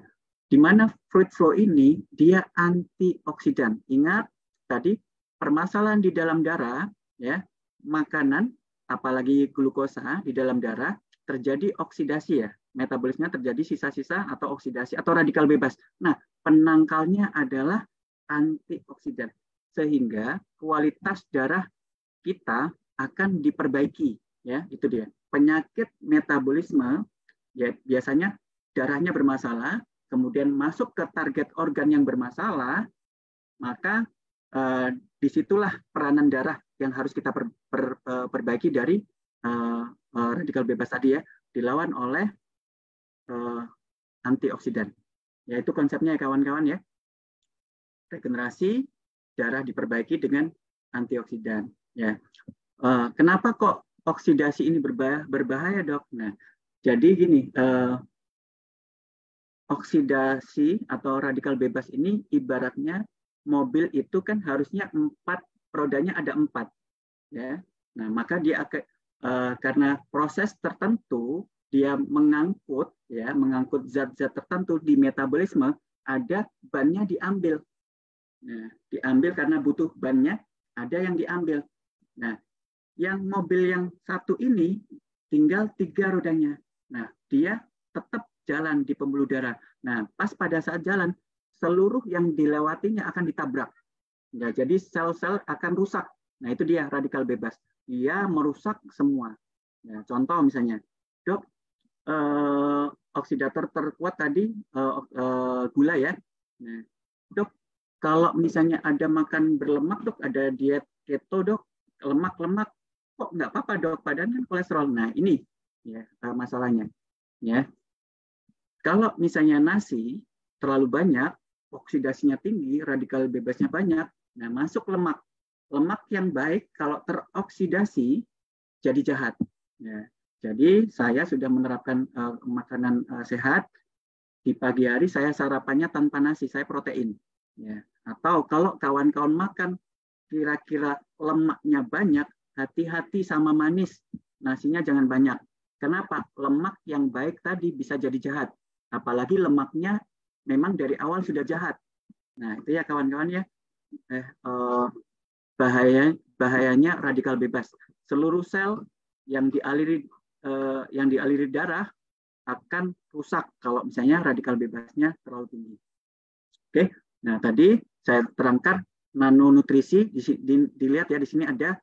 di mana fruit flow ini dia antioksidan. Ingat tadi permasalahan di dalam darah, ya, makanan, apalagi glukosa di dalam darah terjadi oksidasi ya. Metabolisme terjadi sisa-sisa atau oksidasi atau radikal bebas. Nah, penangkalnya adalah antioksidan. Sehingga kualitas darah kita akan diperbaiki. Ya, itu dia. Penyakit metabolisme, ya biasanya darahnya bermasalah, kemudian masuk ke target organ yang bermasalah, maka disitulah peranan darah yang harus kita perbaiki dari radikal bebas tadi ya, dilawan oleh antioksidan. Ya, itu konsepnya ya kawan-kawan ya. Regenerasi darah diperbaiki dengan antioksidan. Ya. Kenapa kok oksidasi ini berbahaya, Dok? Nah, jadi gini, oksidasi atau radikal bebas ini ibaratnya mobil itu kan harusnya rodanya ada 4. Ya. Nah, maka dia karena proses tertentu dia mengangkut zat-zat tertentu di metabolisme, ada bannya diambil. Nah, diambil karena butuh bannya, ada yang diambil. Nah, yang mobil yang satu ini tinggal 3 rodanya. Nah, dia tetap jalan di pembuluh darah. Nah, pas pada saat jalan, seluruh yang dilewatinya akan ditabrak. Nah, jadi sel-sel akan rusak. Nah, itu dia radikal bebas. Dia merusak semua. Ya, contoh misalnya, Dok, oksidator terkuat tadi gula ya. Nah, Dok, kalau misalnya ada makan berlemak, Dok, ada diet keto, Dok, lemak-lemak, kok nggak apa-apa, Dok, padahal kan kolesterol. Nah, ini ya masalahnya. Ya. Kalau misalnya nasi terlalu banyak, oksidasinya tinggi, radikal bebasnya banyak, nah masuk lemak. Lemak yang baik kalau teroksidasi jadi jahat. Ya. Jadi saya sudah menerapkan makanan sehat. Di pagi hari saya sarapannya tanpa nasi, saya protein. Ya. Atau kalau kawan-kawan makan kira-kira lemaknya banyak, hati-hati sama manis. Nasinya jangan banyak. Kenapa? Lemak yang baik tadi bisa jadi jahat. Apalagi lemaknya memang dari awal sudah jahat. Nah, itu ya kawan-kawan ya. Bahayanya radikal bebas. Seluruh sel yang dialiri darah akan rusak kalau misalnya radikal bebasnya terlalu tinggi. Oke, nah tadi saya terangkan nanonutrisi, dilihat ya di sini ada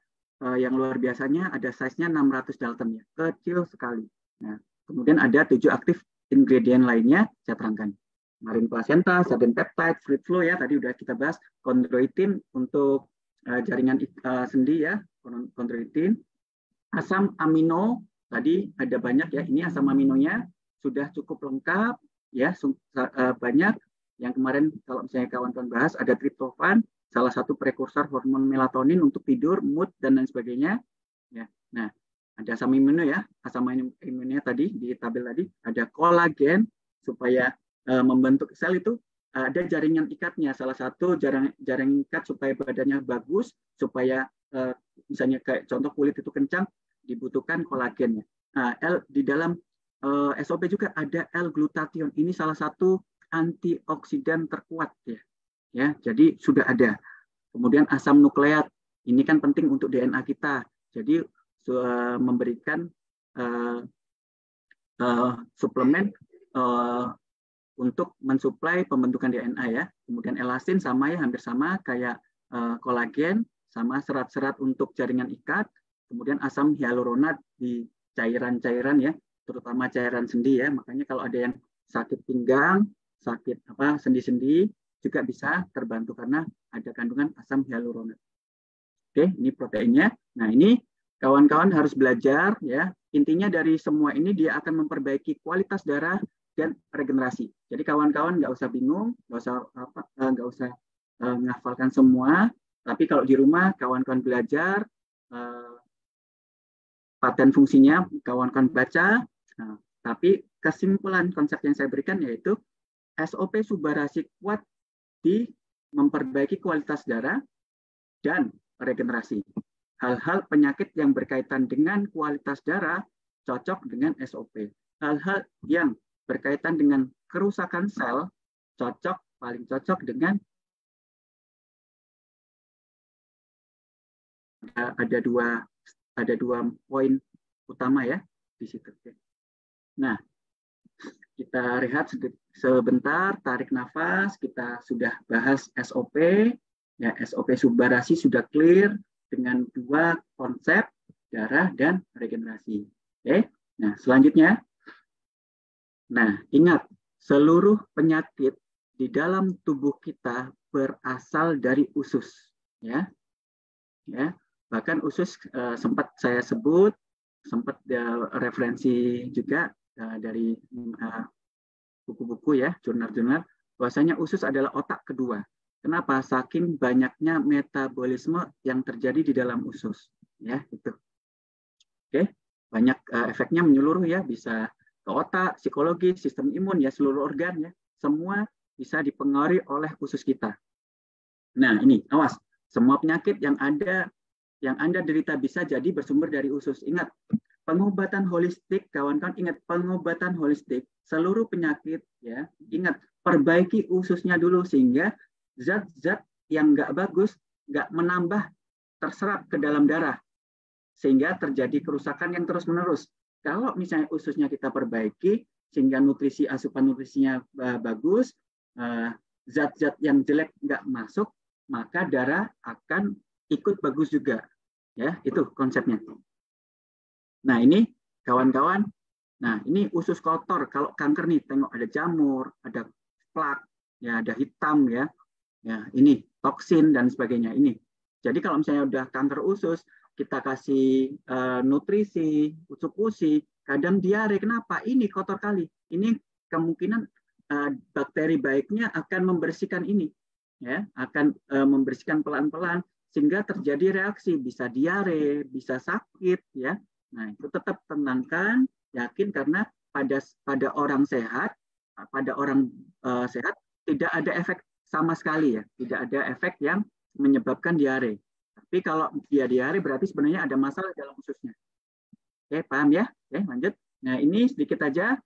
yang luar biasanya, ada size-nya 600 Dalton ya, kecil sekali. Nah, kemudian ada 7 aktif ingredient lainnya, saya terangkan. Marin placenta, sardine peptide, fruit flow ya, tadi udah kita bahas, chondroitin untuk jaringan sendi ya, chondroitin, asam amino, tadi ada banyak ya, ini asam aminonya sudah cukup lengkap ya, banyak. Yang kemarin kalau misalnya kawan-kawan bahas ada triptofan, salah satu prekursor hormon melatonin untuk tidur, mood dan lain sebagainya. Ya, nah ada asam amino ya, asam aminonya tadi di tabel tadi ada kolagen supaya membentuk sel itu ada jaringan ikatnya, salah satu jaring ikat supaya badannya bagus, supaya misalnya kayak contoh kulit itu kencang, dibutuhkan kolagen ya. Nah, di dalam SOP juga ada L-glutathione, ini salah satu antioksidan terkuat ya. Ya, jadi sudah ada. Kemudian asam nukleat, ini kan penting untuk DNA kita. Jadi memberikan suplemen untuk mensuplai pembentukan DNA ya. Kemudian elasin sama ya, hampir sama kayak kolagen, sama serat-serat untuk jaringan ikat. Kemudian asam hyaluronat di cairan-cairan ya, terutama cairan sendi ya. Makanya kalau ada yang sakit pinggang, sakit sendi-sendi juga bisa terbantu karena ada kandungan asam hyaluronat. Oke, ini proteinnya. Nah, ini kawan-kawan harus belajar ya. Intinya dari semua ini dia akan memperbaiki kualitas darah dan regenerasi. Jadi kawan-kawan nggak usah bingung, nggak usah menghafalkan semua. Tapi kalau di rumah kawan-kawan belajar paten fungsinya, kawan-kawan baca. Nah, Tapi kesimpulan konsep yang saya berikan yaitu SOP Subbarasi kuat di memperbaiki kualitas darah dan regenerasi. Hal-hal penyakit yang berkaitan dengan kualitas darah cocok dengan SOP. Hal-hal yang berkaitan dengan kerusakan sel paling cocok dengan ada dua poin utama ya di situ. Nah, kita rehat sebentar, tarik nafas. Kita sudah bahas SOP. Ya, SOP Subbarasi sudah clear dengan dua konsep, darah dan regenerasi. Oke. Nah, selanjutnya. Nah, ingat, seluruh penyakit di dalam tubuh kita berasal dari usus. Ya. Ya. Bahkan usus sempat saya sebut, sempat referensi juga dari buku-buku ya, jurnal-jurnal, bahwasanya usus adalah otak kedua. Kenapa? Saking banyaknya metabolisme yang terjadi di dalam usus, ya itu. Oke, banyak efeknya menyeluruh ya, bisa ke otak, psikologi, sistem imun ya, seluruh organ ya, semua bisa dipengaruhi oleh usus kita. Nah ini, awas, semua penyakit yang Anda derita bisa jadi bersumber dari usus. Ingat, pengobatan holistik, kawan-kawan ingat pengobatan holistik, seluruh penyakit ya, ingat perbaiki ususnya dulu sehingga zat-zat yang nggak bagus nggak menambah terserap ke dalam darah sehingga terjadi kerusakan yang terus-menerus. Kalau misalnya ususnya kita perbaiki sehingga nutrisi asupan nutrisinya bagus, zat-zat yang jelek nggak masuk, maka darah akan ikut bagus juga. Ya, itu konsepnya. Nah, ini kawan-kawan. Nah, ini usus kotor. Kalau kanker nih, tengok ada jamur, ada plak, ya ada hitam ya. Ya, ini toksin dan sebagainya ini. Jadi kalau misalnya udah kanker usus, kita kasih nutrisi, usuk-usi, kadang diare. Kenapa? Ini kotor kali. Ini kemungkinan bakteri baiknya akan membersihkan ini. Ya, akan membersihkan pelan-pelan sehingga terjadi reaksi, bisa diare, bisa sakit ya. Nah, itu tetap tenangkan, yakin karena pada orang sehat, sehat tidak ada efek sama sekali ya, tidak ada efek yang menyebabkan diare. Tapi kalau dia diare berarti sebenarnya ada masalah dalam ususnya. Oke, paham ya? Oke, lanjut. Nah, ini sedikit aja.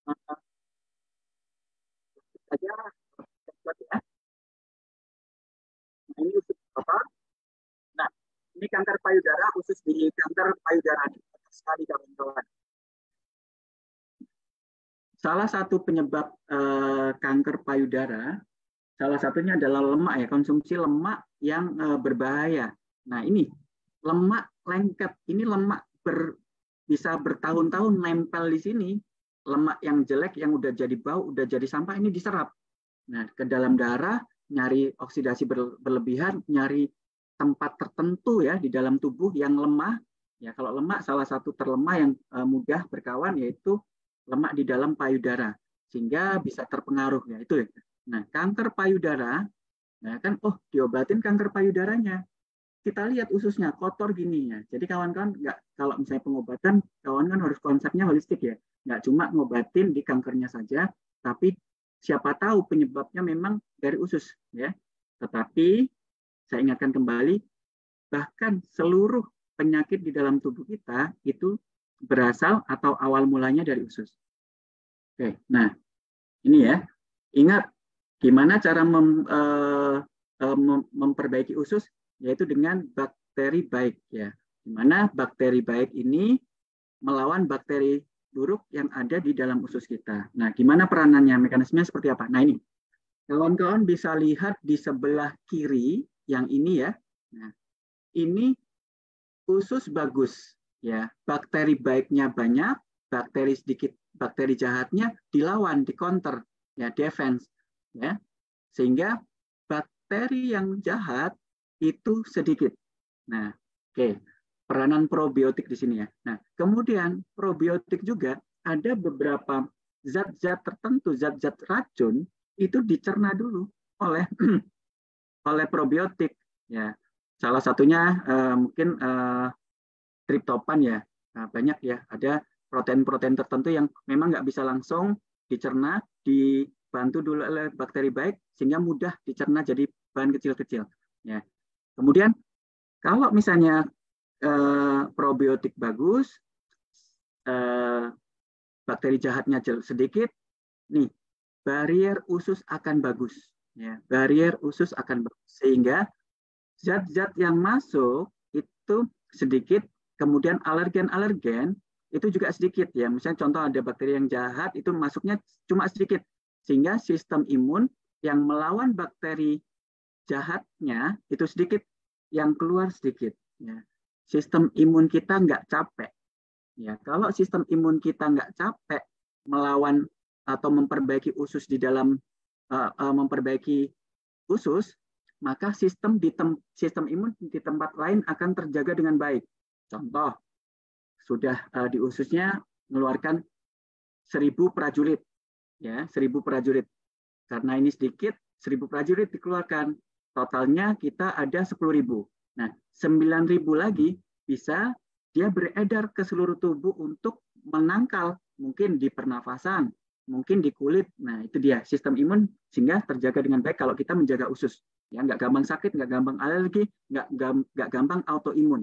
Nah, ini usus apa? Nah, ini kanker payudara, khusus di kanker payudara ini sekali kawan-kawan. Salah satu penyebab kanker payudara, salah satunya adalah lemak ya, konsumsi lemak yang berbahaya. Nah ini lemak lengket, ini lemak bisa bertahun-tahun nempel di sini, lemak yang jelek yang udah jadi bau, udah jadi sampah ini diserap. Nah ke dalam darah, nyari oksidasi berlebihan, nyari tempat tertentu ya di dalam tubuh yang lemah. Ya kalau lemak salah satu terlemah yang mudah berkawan yaitu lemak di dalam payudara sehingga bisa terpengaruh ya itu. Nah, kanker payudara ya kan diobatin kanker payudaranya. Kita lihat ususnya kotor gini ya. Jadi kawan-kawan nggak kalau misalnya pengobatan kawan-kawan harus konsepnya holistik ya. Nggak cuma ngobatin di kankernya saja, tapi siapa tahu penyebabnya memang dari usus ya. Tetapi saya ingatkan kembali bahkan seluruh penyakit di dalam tubuh kita itu berasal atau awal mulanya dari usus. Oke, nah ini ya, ingat gimana cara memperbaiki usus, yaitu dengan bakteri baik ya. Dimana bakteri baik ini melawan bakteri buruk yang ada di dalam usus kita. Nah, gimana peranannya, mekanismenya seperti apa? Nah ini, kawan-kawan bisa lihat di sebelah kiri yang ini ya. Nah, ini usus bagus ya, bakteri baiknya banyak, bakteri sedikit, bakteri jahatnya dilawan, dikonter ya, defense ya, sehingga bakteri yang jahat itu sedikit. Nah, oke, peranan probiotik di sini ya. Nah, kemudian probiotik juga ada beberapa zat-zat tertentu, zat-zat racun itu dicerna dulu oleh oleh probiotik ya. Salah satunya mungkin triptopan ya, banyak ya, ada protein-protein tertentu yang memang nggak bisa langsung dicerna, dibantu dulu oleh bakteri baik sehingga mudah dicerna jadi bahan kecil-kecil. Ya. Kemudian kalau misalnya probiotik bagus, bakteri jahatnya sedikit, nih barier usus akan bagus. Ya, barier usus akan bagus sehingga zat-zat yang masuk itu sedikit, kemudian alergen-alergen itu juga sedikit ya. Misalnya contoh ada bakteri yang jahat itu masuknya cuma sedikit, sehingga sistem imun yang melawan bakteri jahatnya itu sedikit, yang keluar sedikit. Ya. Sistem imun kita nggak capek. Ya, kalau sistem imun kita nggak capek melawan atau memperbaiki usus di dalam memperbaiki usus, maka sistem imun di tempat lain akan terjaga dengan baik. Contoh, sudah di ususnya mengeluarkan 1.000 prajurit, ya 1.000 prajurit. Karena ini sedikit, 1.000 prajurit dikeluarkan. Totalnya kita ada 10.000. Nah, 9.000 lagi bisa dia beredar ke seluruh tubuh untuk menangkal, mungkin di pernafasan, mungkin di kulit. Nah, itu dia sistem imun sehingga terjaga dengan baik kalau kita menjaga usus. Ya, nggak gampang sakit, nggak gampang alergi, nggak gampang autoimun.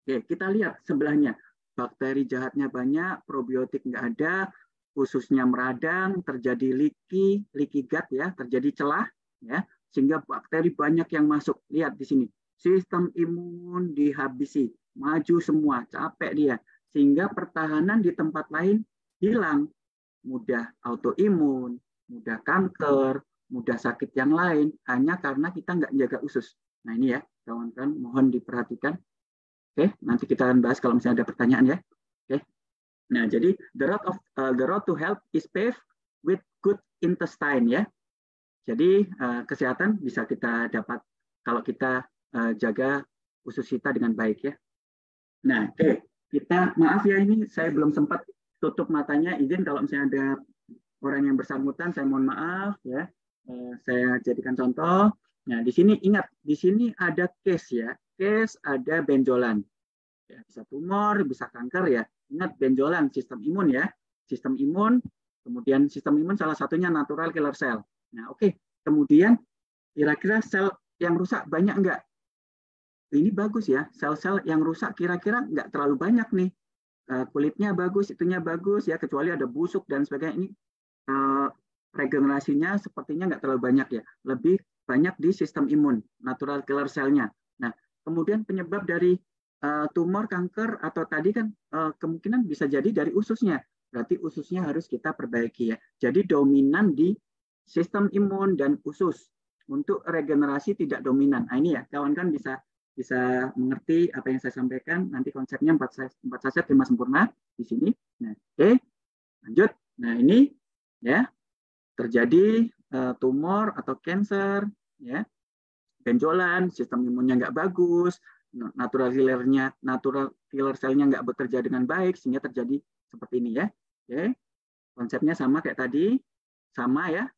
Oke, kita lihat sebelahnya. Bakteri jahatnya banyak, probiotik nggak ada, ususnya meradang, terjadi leaky gut ya, terjadi celah ya, sehingga bakteri banyak yang masuk. Lihat di sini, sistem imun dihabisi, maju semua, capek dia, sehingga pertahanan di tempat lain hilang, mudah autoimun, mudah kanker, mudah sakit yang lain, hanya karena kita nggak jaga usus. Nah ini ya, kawan-kawan, mohon diperhatikan. Oke, nanti kita akan bahas kalau misalnya ada pertanyaan ya. Oke. Nah, jadi the road to health is paved with good intestine ya. Jadi kesehatan bisa kita dapat kalau kita jaga usus kita dengan baik ya. Nah, oke, kita maaf ya ini saya belum sempat tutup matanya. Izin kalau misalnya ada orang yang bersangkutan, saya mohon maaf ya. Saya jadikan contoh. Nah, di sini ingat, di sini ada case ya. Case ada benjolan. Ya, bisa tumor, bisa kanker ya. Ingat benjolan sistem imun ya. Sistem imun, kemudian sistem imun salah satunya natural killer cell. Nah, oke. Kemudian kira-kira sel yang rusak banyak enggak? Ini bagus ya. Sel-sel yang rusak kira-kira enggak terlalu banyak nih. Kulitnya bagus, itunya bagus ya, kecuali ada busuk dan sebagainya. Ini regenerasinya sepertinya enggak terlalu banyak ya. Lebih banyak di sistem imun, natural killer cell-nya. Nah, kemudian penyebab dari tumor, kanker, atau tadi kan kemungkinan bisa jadi dari ususnya. Berarti ususnya harus kita perbaiki ya. Jadi dominan di sistem imun dan usus. Untuk regenerasi tidak dominan. Nah ini ya, kawan-kawan bisa mengerti apa yang saya sampaikan. Nanti konsepnya 4 saset 5 sempurna di sini. Nah, oke, lanjut. Nah ini ya terjadi tumor atau cancer, ya, benjolan, sistem imunnya nggak bagus, natural killer cell-nya nggak bekerja dengan baik sehingga terjadi seperti ini ya. Oke, konsepnya sama kayak tadi, sama ya,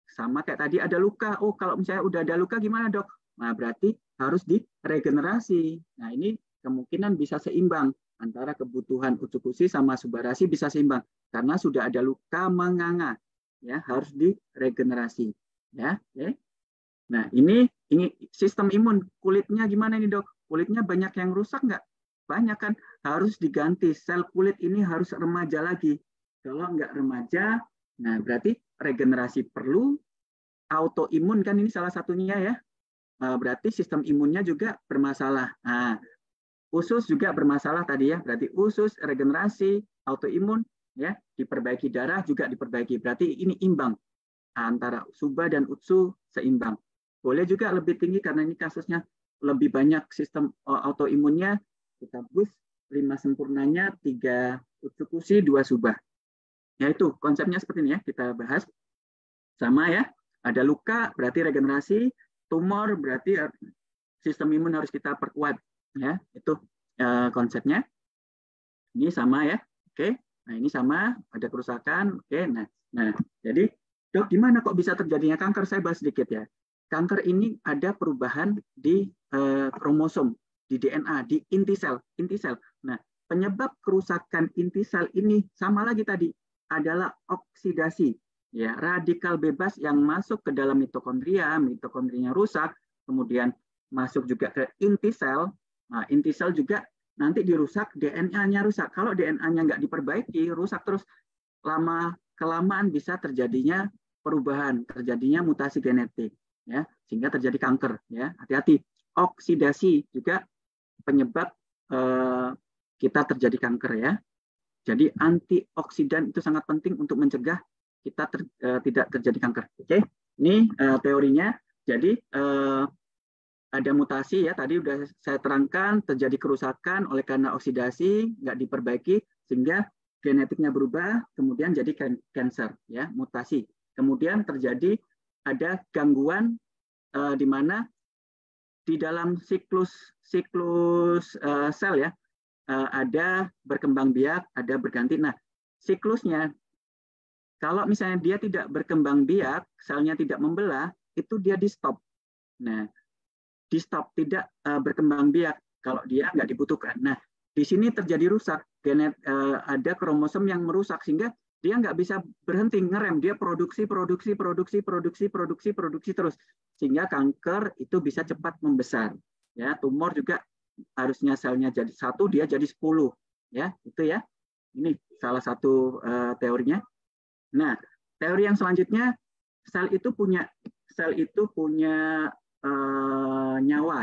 sama kayak tadi ada luka. Oh kalau misalnya udah ada luka gimana dok? Nah berarti harus diregenerasi. Nah ini kemungkinan bisa seimbang antara kebutuhan ucukusi sama subarasi bisa seimbang karena sudah ada luka menganga, ya harus diregenerasi. Ya, oke. Nah ini sistem imun kulitnya gimana nih dok? Kulitnya banyak yang rusak nggak? Banyak kan, harus diganti. Sel kulit ini harus remaja lagi. Kalau nggak remaja, nah berarti regenerasi perlu. Autoimun kan ini salah satunya ya. Berarti sistem imunnya juga bermasalah. Nah, usus juga bermasalah tadi ya. Berarti usus, regenerasi, autoimun, ya diperbaiki, darah juga diperbaiki. Berarti ini imbang antara suba dan utsu seimbang. Boleh juga lebih tinggi karena ini kasusnya lebih banyak sistem autoimunnya, kita boost 5 sempurnanya, 3 utsukusi, 2 subah. Ya itu konsepnya seperti ini ya, kita bahas. Sama ya, ada luka berarti regenerasi, tumor berarti sistem imun harus kita perkuat. Ya, itu konsepnya. Ini sama ya, oke. Nah ini sama, ada kerusakan, oke. Nah jadi dok gimana kok bisa terjadinya kanker? Saya bahas sedikit ya. Kanker ini ada perubahan di kromosom, di DNA, di inti sel. Nah, penyebab kerusakan inti sel ini sama lagi tadi adalah oksidasi. Ya, radikal bebas yang masuk ke dalam mitokondria, mitokondrianya rusak, kemudian masuk juga ke inti sel. Nah, inti sel juga nanti dirusak, DNA-nya rusak. Kalau DNA-nya nggak diperbaiki, rusak terus, lama kelamaan bisa terjadinya perubahan, terjadinya mutasi genetik, ya, sehingga terjadi kanker. Ya, hati-hati. Oksidasi juga penyebab kita terjadi kanker, ya. Jadi antioksidan itu sangat penting untuk mencegah kita tidak terjadi kanker. Oke, ini teorinya. Jadi ada mutasi, ya, tadi sudah saya terangkan, terjadi kerusakan oleh karena oksidasi, nggak diperbaiki, sehingga genetiknya berubah, kemudian jadi cancer, ya, mutasi. Kemudian terjadi ada gangguan di mana di dalam siklus sel, ya, ada berkembang biak, ada berganti. Nah, siklusnya, kalau misalnya dia tidak berkembang biak, selnya tidak membelah, itu dia di stop. Nah, di stop, tidak berkembang biak kalau dia nggak dibutuhkan. Nah, di sini terjadi rusak, ada kromosom yang merusak sehingga dia nggak bisa berhenti ngerem, dia produksi terus, sehingga kanker itu bisa cepat membesar. Ya, tumor juga harusnya selnya jadi 1, dia jadi 10. Ya, itu ya. Ini salah satu teorinya. Nah, teori yang selanjutnya, sel itu punya nyawa,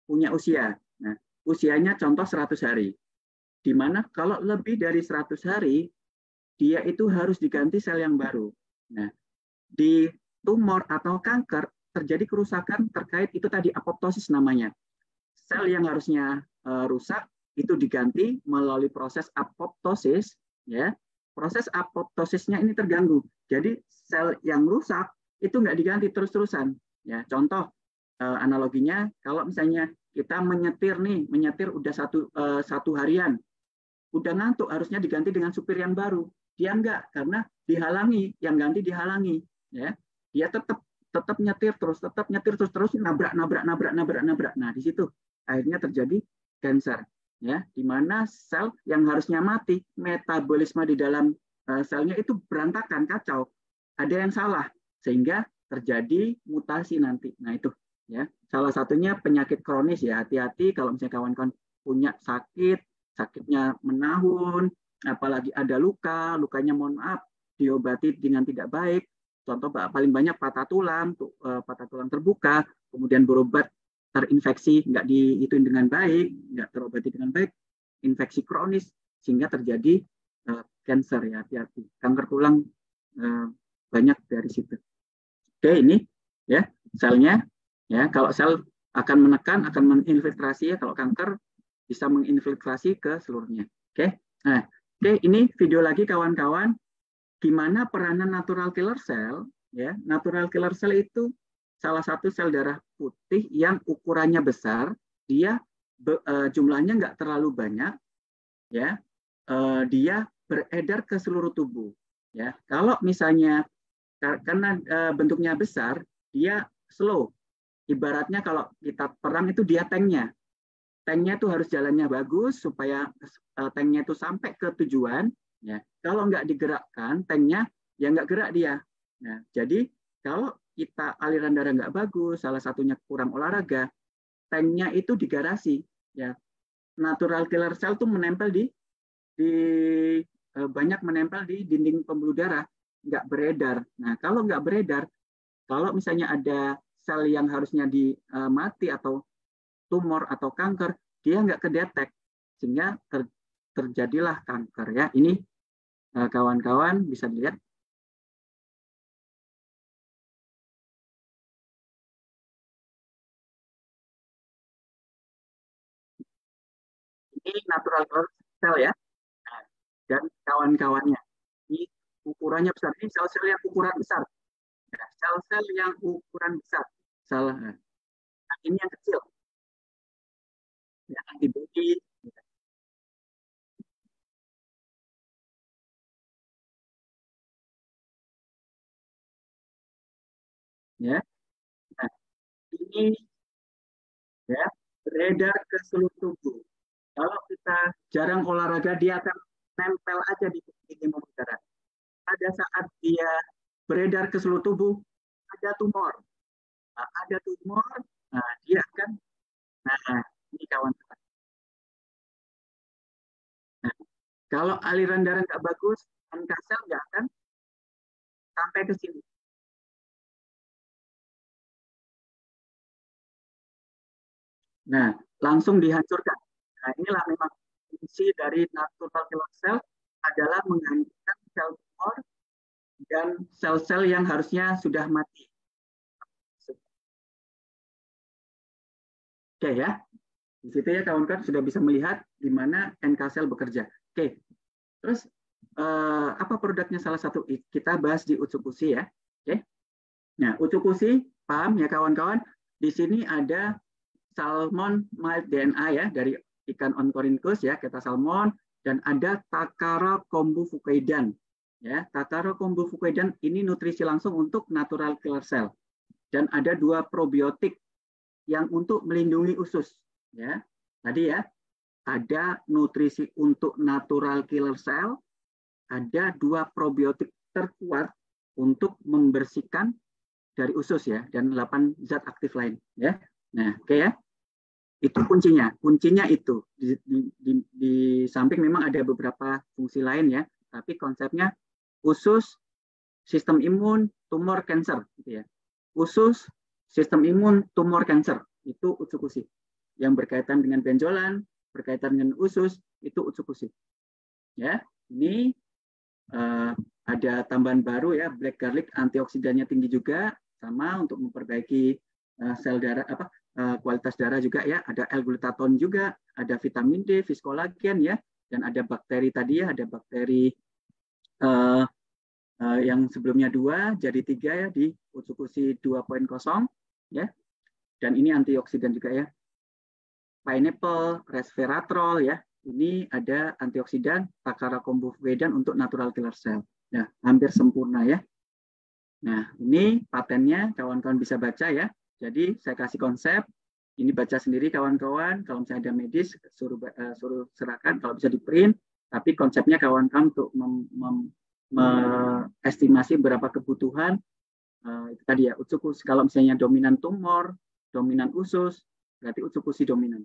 punya usia. Nah, usianya contoh 100 hari. Di mana kalau lebih dari 100 hari, dia itu harus diganti sel yang baru. Nah, di tumor atau kanker terjadi kerusakan terkait itu tadi apoptosis namanya. Sel yang harusnya rusak itu diganti melalui proses apoptosis, ya. Proses apoptosisnya ini terganggu. Jadi sel yang rusak itu nggak diganti terus-terusan. Ya, contoh analoginya kalau misalnya kita menyetir udah satu harian, udah ngantuk, harusnya diganti dengan supir yang baru. Dia enggak, karena dihalangi, yang ganti dihalangi, ya. Dia tetap nyetir terus nabrak. Nah, di situ akhirnya terjadi cancer, ya, di mana sel yang harusnya mati, metabolisme di dalam selnya itu berantakan, kacau. Ada yang salah sehingga terjadi mutasi nanti. Nah, itu, ya. Salah satunya penyakit kronis, ya. Hati-hati kalau misalnya kawan-kawan punya sakitnya menahun, apalagi ada lukanya mohon maaf diobati dengan tidak baik. Contoh paling banyak patah tulang terbuka, kemudian berobat terinfeksi, nggak diituin dengan baik, nggak terobati dengan baik, infeksi kronis sehingga terjadi cancer, ya, hati-hati. Kanker tulang banyak dari situ. Oke, ini, ya, selnya, ya, kalau sel akan menekan, akan menginfiltrasi, ya, kalau kanker bisa menginfiltrasi ke seluruhnya. Oke. Nah, ini video lagi kawan-kawan, gimana peranan natural killer cell, ya. Natural killer cell itu salah satu sel darah putih yang ukurannya besar, dia jumlahnya nggak terlalu banyak, ya. Dia beredar ke seluruh tubuh, ya. Kalau misalnya karena bentuknya besar, dia slow. Ibaratnya kalau kita perang itu dia tanknya itu harus jalannya bagus supaya tanknya itu sampai ke tujuan. Ya, kalau nggak digerakkan tanknya, ya nggak gerak dia. Nah, jadi kalau kita aliran darah nggak bagus, salah satunya kurang olahraga, tanknya itu di garasi. Ya, natural killer cell itu menempel banyak menempel di dinding pembuluh darah, nggak beredar. Nah, kalau nggak beredar, kalau misalnya ada sel yang harusnya mati atau tumor atau kanker, dia nggak kedetek, sehingga terjadilah kanker, ya. Ini kawan-kawan bisa dilihat. Ini natural cell, ya. Nah, dan kawan-kawannya. Ini ukurannya besar. Ini sel-sel yang ukuran besar. Ya, sel-sel yang ukuran besar. Salah. Nah, ini yang kecil. Ya, antibody. Ya. Nah, ini, ya, beredar ke seluruh tubuh. Kalau kita jarang olahraga, dia akan nempel aja di minimum darah. Pada saat dia beredar ke seluruh tubuh, ada tumor. Nah, ada tumor, nah dia akan, nah ini kawan-kawan. Nah, kalau aliran darah nggak bagus, NK sel nggak akan sampai ke sini. Nah, langsung dihancurkan. Nah, inilah memang fungsi dari natural killer cell adalah menghancurkan sel tumor dan sel-sel yang harusnya sudah mati. Oke ya, di situ ya kawan-kawan sudah bisa melihat di mana NK sel bekerja. Oke, terus apa produknya salah satu? Kita bahas di Utsukushi ya. Oke, nah Utsukushi paham ya kawan-kawan? Di sini ada salmon mild DNA ya dari ikan Oncorhynchus ya, kita salmon, dan ada Takara kombu fukoidan ya. Takara kombu fukoidan ini nutrisi langsung untuk natural killer cell, dan ada 2 probiotik yang untuk melindungi usus ya. Tadi ya, ada nutrisi untuk natural killer cell, ada 2 probiotik terkuat untuk membersihkan dari usus ya, dan 8 zat aktif lain ya. Nah, oke ya. Itu kuncinya. Kuncinya itu di samping memang ada beberapa fungsi lain ya, tapi konsepnya usus, sistem imun, tumor, cancer gitu ya. Usus, sistem imun, tumor, cancer itu Utsukushi. Yang berkaitan dengan benjolan, berkaitan dengan usus itu Utsukushi. Ya, ini ada tambahan baru ya, black garlic, antioksidannya tinggi juga, sama untuk memperbaiki sel darah kualitas darah juga ya, ada L-glutaton juga, ada vitamin D, viskolagen ya, dan ada bakteri tadi ya, ada bakteri yang sebelumnya 2 jadi 3 ya di Utsukushi 2.0 ya, dan ini antioksidan juga ya, pineapple, resveratrol ya, ini ada antioksidan Takara kombu fukoidan untuk natural killer cell. Nah, hampir sempurna ya. Nah, ini patennya kawan-kawan bisa baca ya. Jadi saya kasih konsep, ini baca sendiri kawan-kawan. Kalau misalnya ada medis, suruh serahkan. Kalau bisa di print, tapi konsepnya kawan-kawan untuk estimasi berapa kebutuhan. Itu tadi ya, Utsukushi. Kalau misalnya dominan tumor, dominan usus, berarti Utsukushi dominan.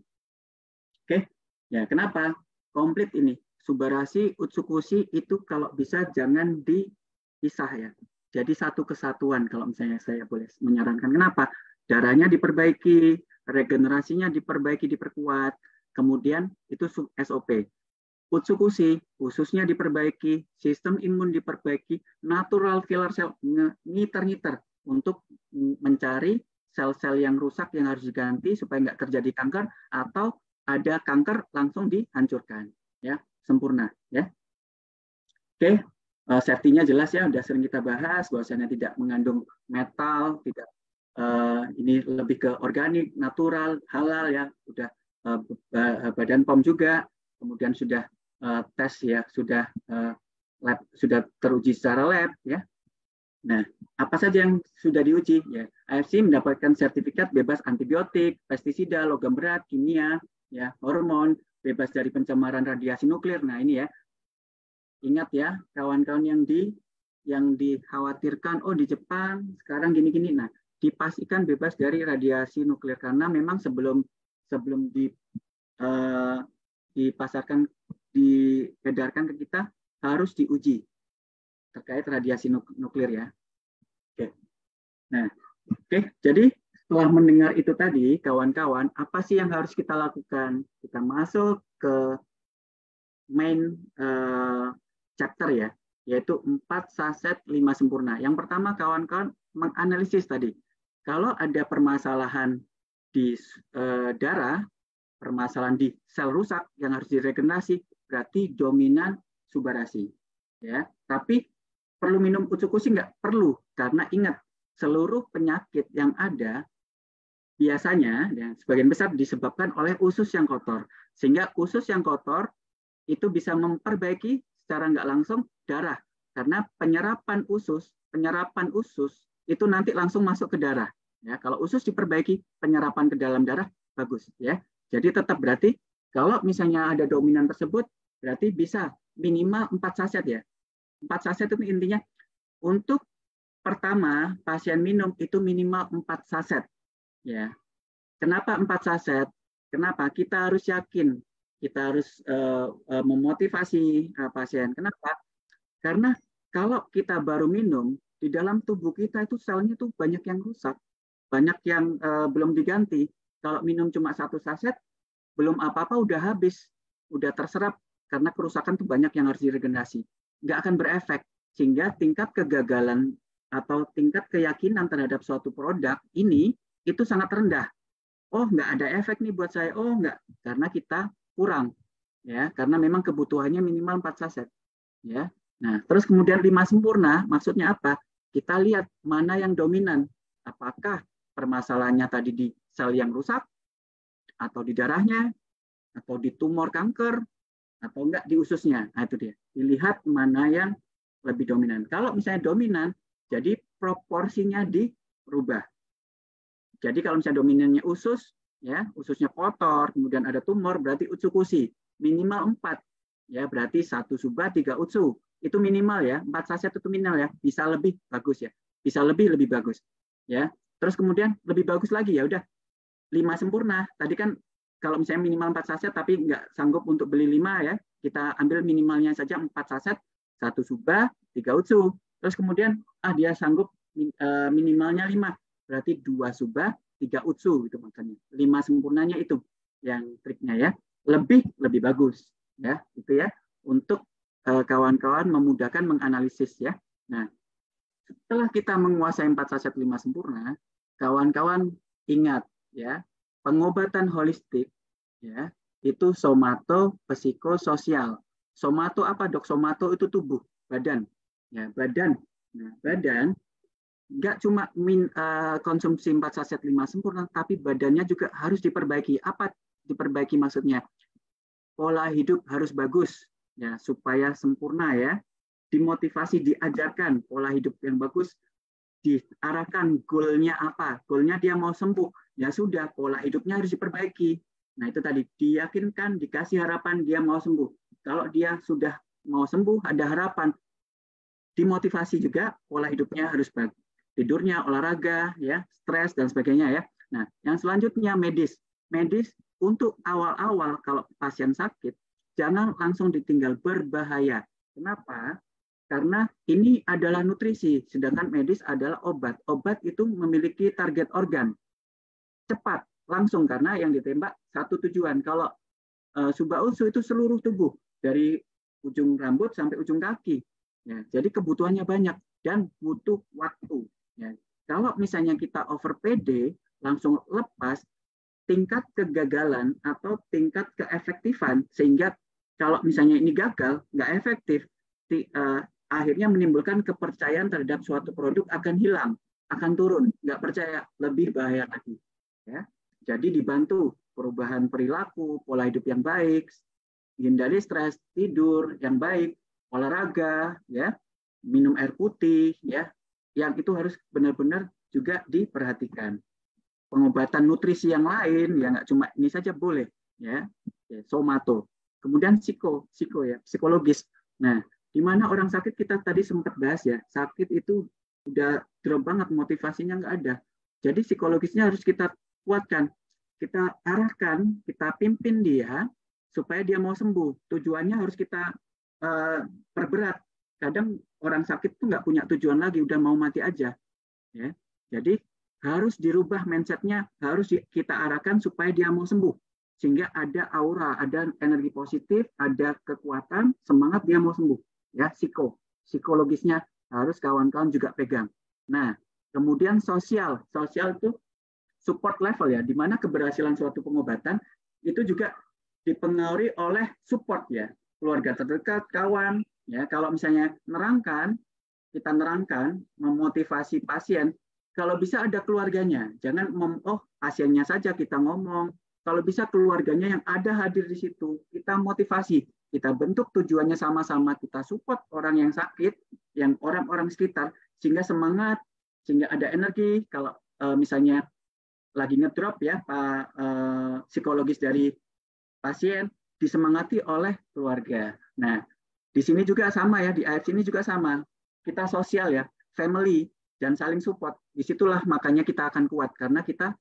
Oke, ya kenapa? Komplit ini. Subarasi, Utsukushi itu kalau bisa jangan dipisah ya. Jadi satu kesatuan kalau misalnya saya boleh menyarankan. Kenapa? Darahnya diperbaiki, regenerasinya diperbaiki, diperkuat. Kemudian itu SOP. Utsukushi, ususnya diperbaiki, sistem imun diperbaiki, natural killer cell ngiter-ngiter untuk mencari sel-sel yang rusak yang harus diganti supaya nggak terjadi kanker, atau ada kanker langsung dihancurkan ya, sempurna ya. Oke, safety-nya jelas ya, udah sering kita bahas bahwasanya tidak mengandung metal, tidak ini lebih ke organik, natural, halal ya, udah Badan POM juga, kemudian sudah tes ya, sudah lab, sudah teruji secara lab ya. Nah, apa saja yang sudah diuji ya? AFC mendapatkan sertifikat bebas antibiotik, pestisida, logam berat, kimia, ya, hormon, bebas dari pencemaran radiasi nuklir. Nah, ini ya. Ingat ya, kawan-kawan yang dikhawatirkan, oh di Jepang sekarang gini-gini. Nah, dipastikan bebas dari radiasi nuklir karena memang sebelum dipasarkan, diedarkan ke kita harus diuji terkait radiasi nuklir ya. Oke. Nah, oke. Jadi setelah mendengar itu tadi, kawan-kawan, apa sih yang harus kita lakukan? Kita masuk ke main chapter ya, yaitu 4 saset 5 sempurna. Yang pertama, kawan-kawan menganalisis tadi. Kalau ada permasalahan di darah, permasalahan di sel rusak yang harus diregenerasi, berarti dominan subarasi. Ya, tapi perlu minum Utsukushi nggak? Perlu, karena ingat, seluruh penyakit yang ada biasanya ya, sebagian besar disebabkan oleh usus yang kotor. Sehingga usus yang kotor itu bisa memperbaiki secara nggak langsung darah. Karena penyerapan usus itu nanti langsung masuk ke darah. Ya, kalau usus diperbaiki, penyerapan ke dalam darah bagus. Ya, jadi tetap berarti Kalau misalnya ada dominan tersebut, berarti bisa minimal 4 saset ya. 4 saset itu intinya untuk pertama pasien minum itu minimal 4 saset. Ya. Kenapa 4 saset? Kenapa? Kita harus yakin, kita harus memotivasi pasien. Kenapa? Karena kalau kita baru minum, di dalam tubuh kita itu selnya tuh banyak yang rusak, banyak yang belum diganti. Kalau minum cuma 1 saset, belum apa-apa udah habis, udah terserap karena kerusakan tuh banyak yang harus diregenerasi. Nggak akan berefek, sehingga tingkat kegagalan atau tingkat keyakinan terhadap suatu produk ini itu sangat rendah. Oh, nggak ada efek nih buat saya. Oh, nggak, karena kita kurang, ya, karena memang kebutuhannya minimal 4 saset, ya. Nah, terus kemudian 5 sempurna, maksudnya apa? Kita lihat mana yang dominan. Apakah permasalahannya tadi di sel yang rusak, atau di darahnya, atau di tumor kanker, atau enggak di ususnya. Nah, itu dia. Dilihat mana yang lebih dominan. Kalau misalnya dominan, jadi proporsinya dirubah. Jadi kalau misalnya dominannya usus, ya, ususnya kotor, kemudian ada tumor, berarti utsukusi. Minimal 4. Ya, berarti 1 suba, 3 utsu. Itu minimal ya, 4 saset itu minimal ya. Bisa lebih bagus ya. Bisa lebih bagus. Ya. Terus kemudian lebih bagus lagi ya udah 5 sempurna. Tadi kan kalau misalnya minimal 4 saset tapi nggak sanggup untuk beli 5 ya, kita ambil minimalnya saja 4 saset, 1 suba, 3 utsu. Terus kemudian dia sanggup minimalnya 5, berarti 2 suba, 3 utsu itu makanya. 5 sempurnanya itu yang triknya ya. Lebih bagus ya, itu ya untuk kawan-kawan memudahkan menganalisis ya. Nah, setelah kita menguasai 4 saset 5 sempurna, kawan-kawan ingat ya, pengobatan holistik ya, itu somato, psikososial. Somato apa, Dok? Somato itu tubuh, badan. Ya, badan. Nah, badan nggak cuma konsumsi 4 saset 5 sempurna, tapi badannya juga harus diperbaiki. Apa diperbaiki maksudnya? Pola hidup harus bagus ya, supaya sempurna ya. Dimotivasi, diajarkan pola hidup yang bagus, diarahkan goalnya apa, goalnya dia mau sembuh, ya sudah pola hidupnya harus diperbaiki. Nah itu tadi, diyakinkan, dikasih harapan dia mau sembuh. Kalau dia sudah mau sembuh, ada harapan, dimotivasi juga pola hidupnya harus bagus, tidurnya, olahraga, ya, stres dan sebagainya ya. Nah yang selanjutnya medis. Medis untuk awal-awal kalau pasien sakit jangan langsung ditinggal, berbahaya. Kenapa? Karena ini adalah nutrisi, sedangkan medis adalah obat. Obat itu memiliki target organ. Cepat, langsung, karena yang ditembak satu tujuan. Kalau suba utsu itu seluruh tubuh, dari ujung rambut sampai ujung kaki. Ya, jadi kebutuhannya banyak dan butuh waktu. Ya. Kalau misalnya kita over PD, langsung lepas, tingkat kegagalan atau tingkat keefektifan, sehingga kalau misalnya ini gagal, nggak efektif, akhirnya menimbulkan kepercayaan terhadap suatu produk akan hilang, akan turun, nggak percaya, lebih bahaya lagi. Ya. Jadi dibantu perubahan perilaku, pola hidup yang baik, hindari stres, tidur yang baik, olahraga, ya, minum air putih, ya, yang itu harus benar-benar juga diperhatikan. Pengobatan nutrisi yang lain, ya nggak cuma ini saja boleh, ya, somato. Kemudian psikologis. Nah, di mana orang sakit kita tadi sempat bahas ya, sakit itu udah drop banget, motivasinya nggak ada. Jadi psikologisnya harus kita kuatkan, kita arahkan, kita pimpin dia supaya dia mau sembuh. Tujuannya harus kita perberat. Kadang orang sakit tuh nggak punya tujuan lagi, udah mau mati aja. Ya, jadi harus dirubah mindsetnya, harus kita arahkan supaya dia mau sembuh. Sehingga ada aura, ada energi positif, ada kekuatan, semangat dia mau sembuh. Ya, psikologisnya harus kawan-kawan juga pegang. Nah, kemudian sosial itu support level ya, di mana keberhasilan suatu pengobatan itu juga dipengaruhi oleh support ya, keluarga terdekat, kawan ya. Kalau misalnya kita nerangkan, memotivasi pasien, kalau bisa ada keluarganya, jangan pasiennya saja kita ngomong. Kalau bisa keluarganya yang ada hadir di situ, kita motivasi. Kita bentuk tujuannya sama-sama, kita support orang yang sakit, yang orang-orang sekitar, sehingga semangat, sehingga ada energi. Kalau misalnya lagi ngedrop ya, psikologis dari pasien, disemangati oleh keluarga. Nah, di sini juga sama ya, di ayat sini juga sama. Kita sosial ya, family, dan saling support. Disitulah makanya kita akan kuat, karena kita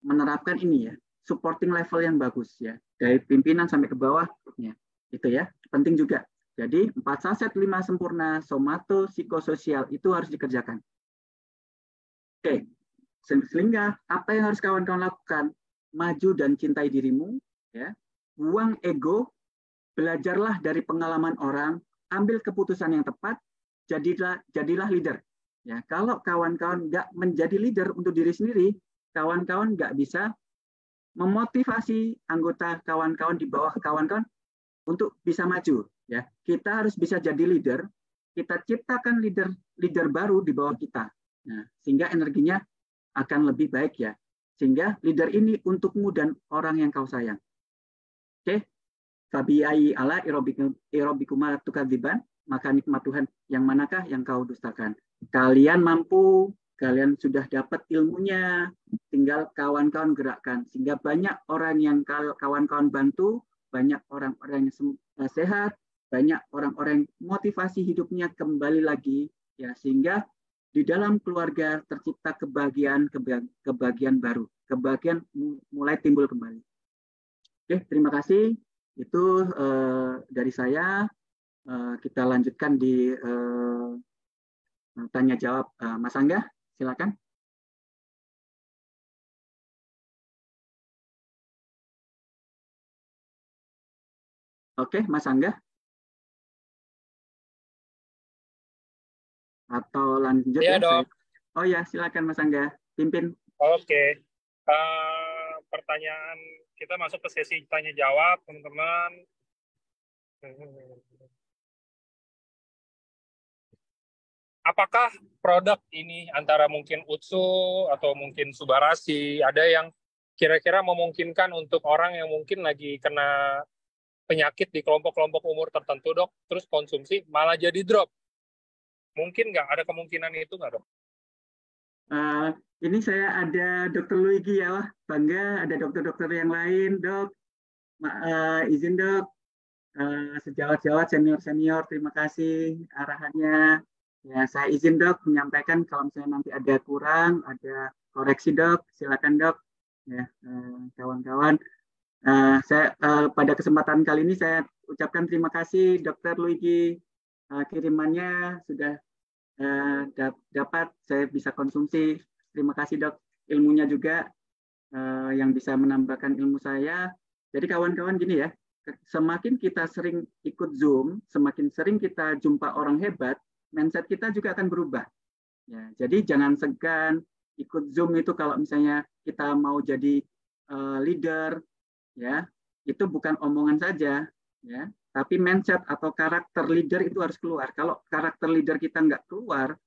menerapkan ini ya, supporting level yang bagus ya, dari pimpinan sampai ke bawah. Ya, itu ya, penting juga. Jadi 4 saset 5 sempurna, somato, psikososial, itu harus dikerjakan. Oke, sehingga apa yang harus kawan-kawan lakukan? Maju dan cintai dirimu, ya. Buang ego, belajarlah dari pengalaman orang, ambil keputusan yang tepat, jadilah leader. Ya, kalau kawan-kawan nggak menjadi leader untuk diri sendiri, kawan-kawan nggak bisa memotivasi anggota kawan-kawan di bawah kawan-kawan untuk bisa maju. Ya, kita harus bisa jadi leader. Kita ciptakan leader baru di bawah kita. Nah, sehingga energinya akan lebih baik ya. Sehingga leader ini untukmu dan orang yang kau sayang. Oke, Fabi'ai ala irobikuma tukadziban, maka nikmat Tuhan yang manakah yang kau dustakan. Kalian mampu, kalian sudah dapat ilmunya, tinggal kawan-kawan gerakkan. Sehingga banyak orang yang kawan-kawan bantu, banyak orang-orang yang sehat, banyak orang-orang yang motivasi hidupnya kembali lagi, ya, sehingga di dalam keluarga tercipta kebahagiaan baru, kebahagiaan mulai timbul kembali. Oke, terima kasih. Itu dari saya. Kita lanjutkan di tanya jawab. Mas Angga, silakan. Oke, Mas Angga. Atau lanjut ya, ya? Dok. Oh ya, silakan Mas Angga, pimpin. Oke. Pertanyaan kita masuk ke sesi tanya jawab, teman-teman. Apakah produk ini antara mungkin Utsu atau mungkin Subarasi, ada yang kira-kira memungkinkan untuk orang yang mungkin lagi kena penyakit di kelompok-kelompok umur tertentu, Dok, terus konsumsi malah jadi drop? Mungkin nggak? Ada kemungkinan itu nggak, Dok? Ini saya ada Dr. Luigi ya, wah bangga ada dokter-dokter yang lain, Dok. Izin Dok, sejawat-jawat senior-senior, terima kasih arahannya. Ya, saya izin Dok menyampaikan kalau misalnya nanti ada kurang, ada koreksi Dok, silakan Dok. Ya, kawan-kawan. Saya pada kesempatan kali ini saya ucapkan terima kasih Dr. Luigi, kirimannya sudah dapat saya bisa konsumsi. Terima kasih Dok, ilmunya juga yang bisa menambahkan ilmu saya. Jadi kawan-kawan gini ya, semakin kita sering ikut Zoom, semakin sering kita jumpa orang hebat, mindset kita juga akan berubah. Ya, jadi jangan segan ikut Zoom itu kalau misalnya kita mau jadi leader, ya itu bukan omongan saja, ya. Tapi mindset atau karakter leader itu harus keluar. Kalau karakter leader kita nggak keluar,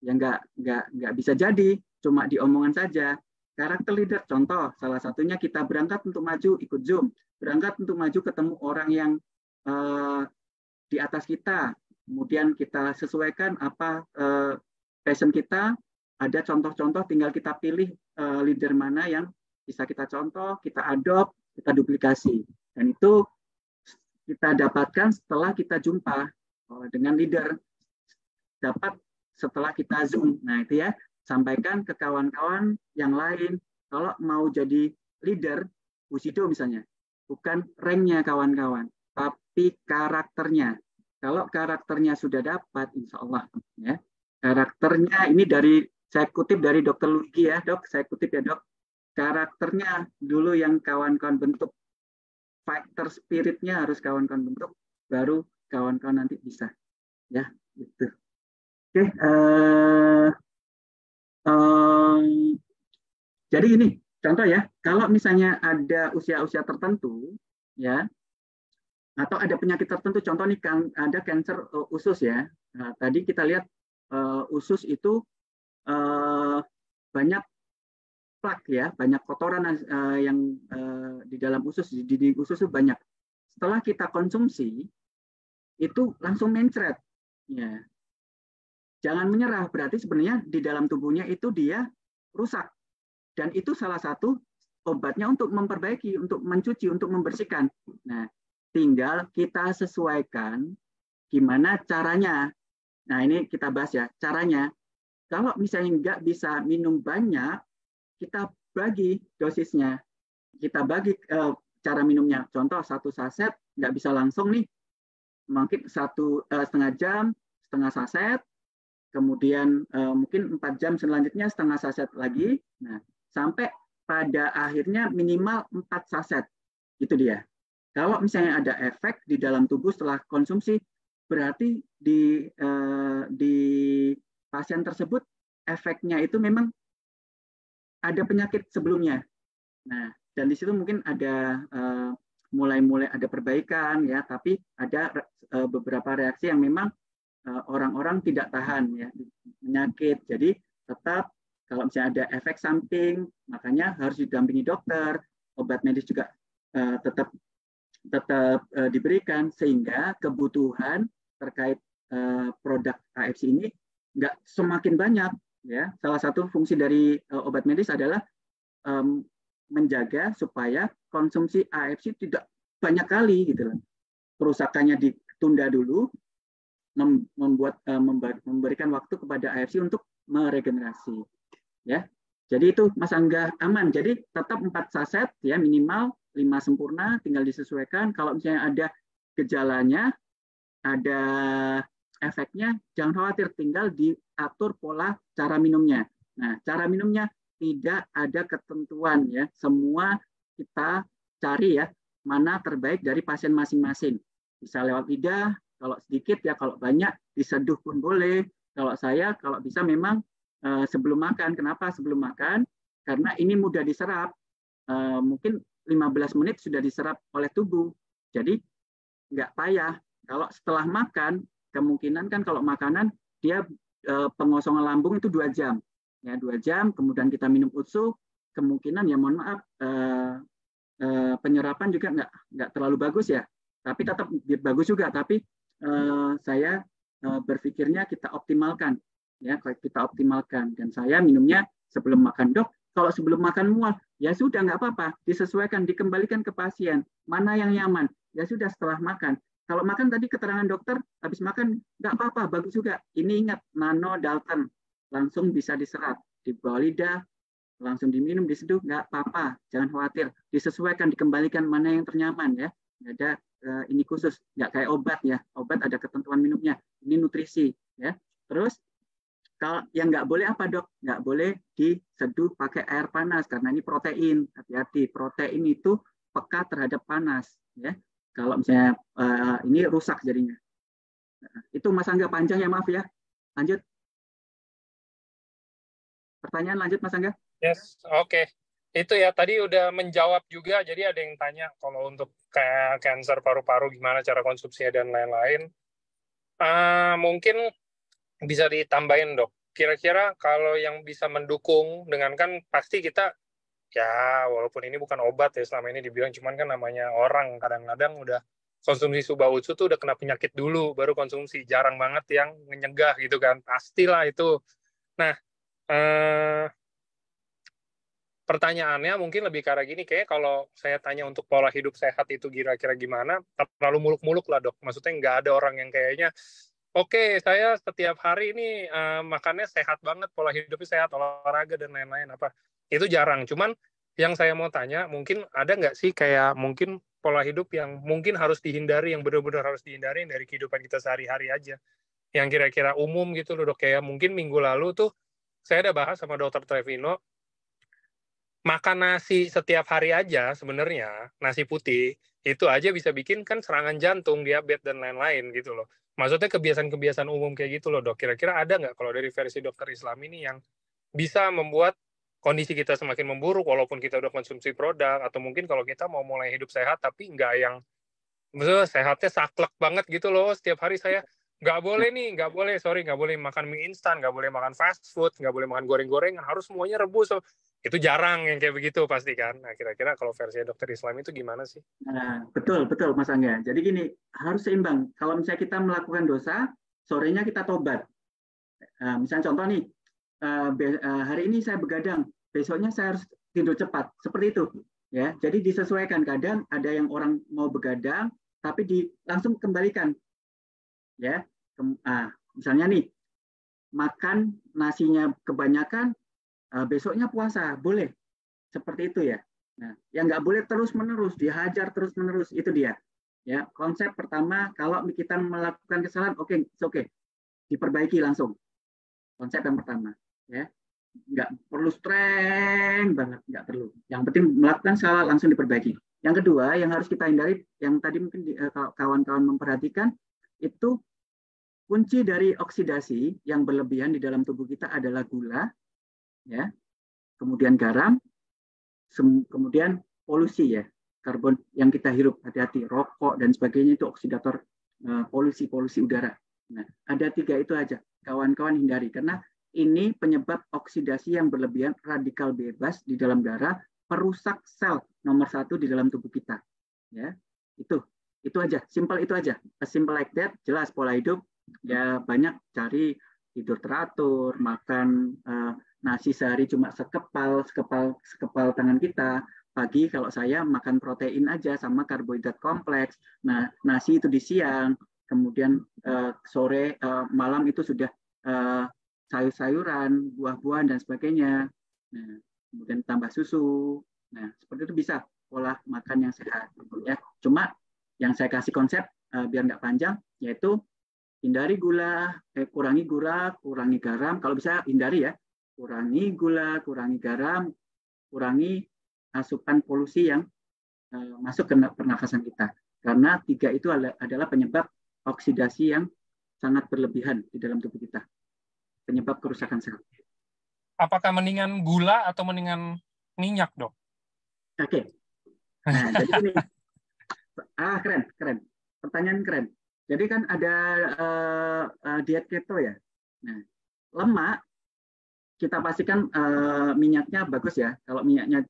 ya nggak bisa jadi, cuma diomongan saja. Karakter leader, contoh, salah satunya kita berangkat untuk maju ikut Zoom, berangkat untuk maju ketemu orang yang di atas kita, kemudian kita sesuaikan apa passion kita, ada contoh-contoh, tinggal kita pilih leader mana yang bisa kita contoh, kita adopt, kita duplikasi. Dan itu kita dapatkan setelah kita jumpa dengan leader, dapat setelah kita Zoom. Nah itu ya, sampaikan ke kawan-kawan yang lain, kalau mau jadi leader, Bushido misalnya, bukan ranknya kawan-kawan, tapi karakternya. Kalau karakternya sudah dapat, insya Allah, ya, karakternya ini saya kutip dari Dr. Luigi ya, Dok, saya kutip ya Dok, karakternya dulu yang kawan-kawan bentuk, fighter spiritnya harus kawan-kawan bentuk, baru kawan-kawan nanti bisa, ya, gitu. Oke, jadi ini contoh ya, kalau misalnya ada usia-usia tertentu, ya, atau ada penyakit tertentu, contoh nih ada kanker usus ya. Nah, tadi kita lihat usus itu banyak plak ya, banyak kotoran yang di dalam usus, di dinding usus itu banyak. Setelah kita konsumsi, itu langsung mencret. Ya. Jangan menyerah, berarti sebenarnya di dalam tubuhnya itu dia rusak. Dan itu salah satu obatnya untuk memperbaiki, untuk mencuci, untuk membersihkan. Nah, tinggal kita sesuaikan gimana caranya. Nah, ini kita bahas ya, caranya. Kalau misalnya nggak bisa minum banyak, kita bagi dosisnya. Kita bagi cara minumnya. Contoh, 1 saset nggak bisa langsung nih. Mungkin 1,5 jam, setengah saset. Kemudian mungkin 4 jam selanjutnya setengah saset lagi. Nah, sampai pada akhirnya minimal 4 saset. Itu dia. Kalau misalnya ada efek di dalam tubuh setelah konsumsi, berarti di pasien tersebut efeknya itu memang ada penyakit sebelumnya. Nah, dan di situ mungkin ada mulai ada perbaikan ya, tapi ada beberapa reaksi yang memang orang-orang tidak tahan ya penyakit. Jadi tetap kalau misalnya ada efek samping, makanya harus didampingi dokter. Obat medis juga tetap diberikan sehingga kebutuhan terkait produk AFC ini nggak semakin banyak ya. Salah satu fungsi dari obat medis adalah menjaga supaya konsumsi AFC tidak banyak kali gitu loh. Kerusakannya ditunda dulu, memberikan waktu kepada AFC untuk meregenerasi ya. Jadi itu Mas Angga aman. Jadi tetap 4 saset ya minimal, 5 sempurna, tinggal disesuaikan. Kalau misalnya ada gejalanya, ada efeknya, jangan khawatir, tinggal diatur pola cara minumnya. Nah, cara minumnya tidak ada ketentuan ya. Semua kita cari ya, mana terbaik dari pasien masing-masing. Bisa lewat lidah, kalau sedikit ya, kalau banyak diseduh pun boleh. Kalau saya, kalau bisa memang sebelum makan. Kenapa sebelum makan? Karena ini mudah diserap. Mungkin 15 menit sudah diserap oleh tubuh. Jadi nggak payah. Kalau setelah makan, kemungkinan kan kalau makanan dia pengosongan lambung itu 2 jam. Ya, 2 jam, kemudian kita minum utsu, kemungkinan ya mohon maaf, penyerapan juga nggak terlalu bagus ya. Tapi tetap bagus juga, tapi saya berpikirnya kita optimalkan. Ya, kita optimalkan. Dan saya minumnya sebelum makan. Dok, kalau sebelum makan mual, ya sudah nggak apa-apa, disesuaikan, dikembalikan ke pasien. Mana yang nyaman? Ya sudah setelah makan. Kalau makan tadi keterangan dokter, habis makan nggak apa-apa, bagus juga. Ini ingat, nano Dalton, langsung bisa diserap. Di bawah lidah, langsung diminum, diseduh, nggak apa-apa. Jangan khawatir, disesuaikan, dikembalikan mana yang ternyaman ya. Nggak ada ini khusus, nggak kayak obat ya. Obat ada ketentuan minumnya. Ini nutrisi ya. Terus, kalau yang nggak boleh apa dok? Nggak boleh diseduh pakai air panas karena ini protein. Hati-hati, protein itu peka terhadap panas. Ya, kalau misalnya ini rusak jadinya. Itu Mas Angga, panjang ya, maaf ya. Lanjut. Pertanyaan lanjut Mas Angga. Yes, oke. Itu ya tadi udah menjawab juga. Jadi ada yang tanya kalau untuk kayak kanker paru-paru gimana cara konsumsinya dan lain-lain. Mungkin bisa ditambahin dok. Kira-kira kalau yang bisa mendukung dengan kan pasti kita ya walaupun ini bukan obat ya selama ini dibilang cuman kan namanya orang kadang-kadang udah konsumsi Suba Utsu tuh udah kena penyakit dulu baru konsumsi, jarang banget yang menyegah gitu kan, pastilah itu. Nah pertanyaannya mungkin lebih ke arah gini, kayak kalau saya tanya untuk pola hidup sehat itu kira-kira gimana, terlalu muluk-muluk lah dok, maksudnya nggak ada orang yang kayaknya oke, saya setiap hari ini makannya sehat banget, pola hidupnya sehat, olahraga dan lain-lain apa. Itu jarang. Cuman yang saya mau tanya, mungkin ada nggak sih kayak mungkin pola hidup yang mungkin harus dihindari, yang benar-benar harus dihindari dari kehidupan kita sehari-hari aja. Yang kira-kira umum gitu loh dok. Kayak mungkin minggu lalu tuh saya ada bahas sama dokter Trevino, makan nasi setiap hari aja sebenarnya, nasi putih, itu aja bisa bikin kan serangan jantung, diabetes, dan lain-lain gitu loh. Maksudnya kebiasaan-kebiasaan umum kayak gitu loh dok. Kira-kira ada nggak kalau dari versi dokter Islam ini yang bisa membuat kondisi kita semakin memburuk walaupun kita udah konsumsi produk, atau mungkin kalau kita mau mulai hidup sehat tapi nggak yang maksudnya sehatnya saklek banget gitu loh. Setiap hari saya nggak boleh makan mie instan, nggak boleh makan fast food, nggak boleh makan goreng-gorengan, harus semuanya rebus. Itu jarang yang kayak begitu pasti kan. Nah kira-kira kalau versi dokter Islam itu gimana sih? Nah, betul Mas Angga. Jadi gini, harus seimbang. Kalau misalnya kita melakukan dosa, sorenya kita tobat. Misalnya contoh nih, hari ini saya begadang, besoknya saya harus tidur cepat. Seperti itu. Ya, jadi disesuaikan. Kadang ada yang orang mau begadang, tapi langsung kembalikan. Ya, misalnya nih, makan nasinya kebanyakan, besoknya puasa, boleh. Seperti itu ya. Nah, yang nggak boleh terus-menerus, dihajar terus-menerus, itu dia. Ya, konsep pertama, kalau kita melakukan kesalahan, oke, diperbaiki langsung. Konsep yang pertama, ya, nggak perlu streng banget, nggak perlu. Yang penting melakukan salah langsung diperbaiki. Yang kedua, yang harus kita hindari, yang tadi mungkin kawan-kawan memperhatikan, itu kunci dari oksidasi yang berlebihan di dalam tubuh kita adalah gula, ya, kemudian garam, kemudian polusi ya, karbon yang kita hirup, hati-hati, rokok dan sebagainya itu oksidator polusi udara. Nah, ada 3 itu aja, kawan-kawan hindari karena ini penyebab oksidasi yang berlebihan, radikal bebas di dalam darah, perusak sel nomor 1 di dalam tubuh kita. Ya, itu aja, simple itu aja, as simple like that. Jelas pola hidup ya, banyak cari tidur teratur, makan nasi sehari cuma sekepal tangan kita. Pagi kalau saya makan protein aja sama karbohidrat kompleks. Nah, nasi itu di siang, kemudian sore, malam itu sudah sayur-sayuran, buah-buahan dan sebagainya. Nah, kemudian tambah susu. Nah, seperti itu bisa pola makan yang sehat. Ya, cuma yang saya kasih konsep biar nggak panjang, yaitu hindari gula, kurangi gula, kurangi garam. Kalau bisa hindari ya, kurangi gula, kurangi garam, kurangi asupan polusi yang masuk ke pernafasan kita. Karena 3 itu adalah penyebab oksidasi yang sangat berlebihan di dalam tubuh kita. Penyebab kerusakan sel. Apakah mendingan gula atau mendingan minyak, Dok? Oke. Nah, jadi ini keren. Pertanyaan keren. Jadi kan ada diet keto ya. Nah, lemak kita pastikan minyaknya bagus ya. Kalau minyaknya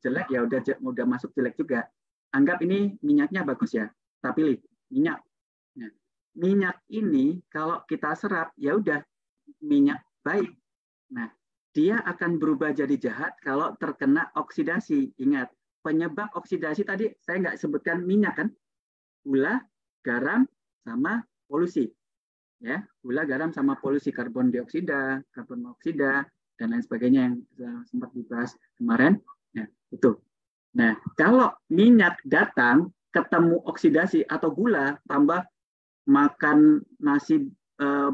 jelek ya udah masuk jelek juga. Anggap ini minyaknya bagus ya. Kita pilih minyak. Nah, minyak ini kalau kita serap ya udah minyak baik. Nah, dia akan berubah jadi jahat kalau terkena oksidasi. Ingat, penyebab oksidasi tadi saya nggak sebutkan minyak kan? Gula, garam, sama polusi. Ya, gula, garam, sama polusi, karbon dioksida, karbon monoksida, dan lain sebagainya yang sempat dibahas kemarin. Ya, itu. Nah, kalau minyak datang, ketemu oksidasi atau gula, tambah makan nasi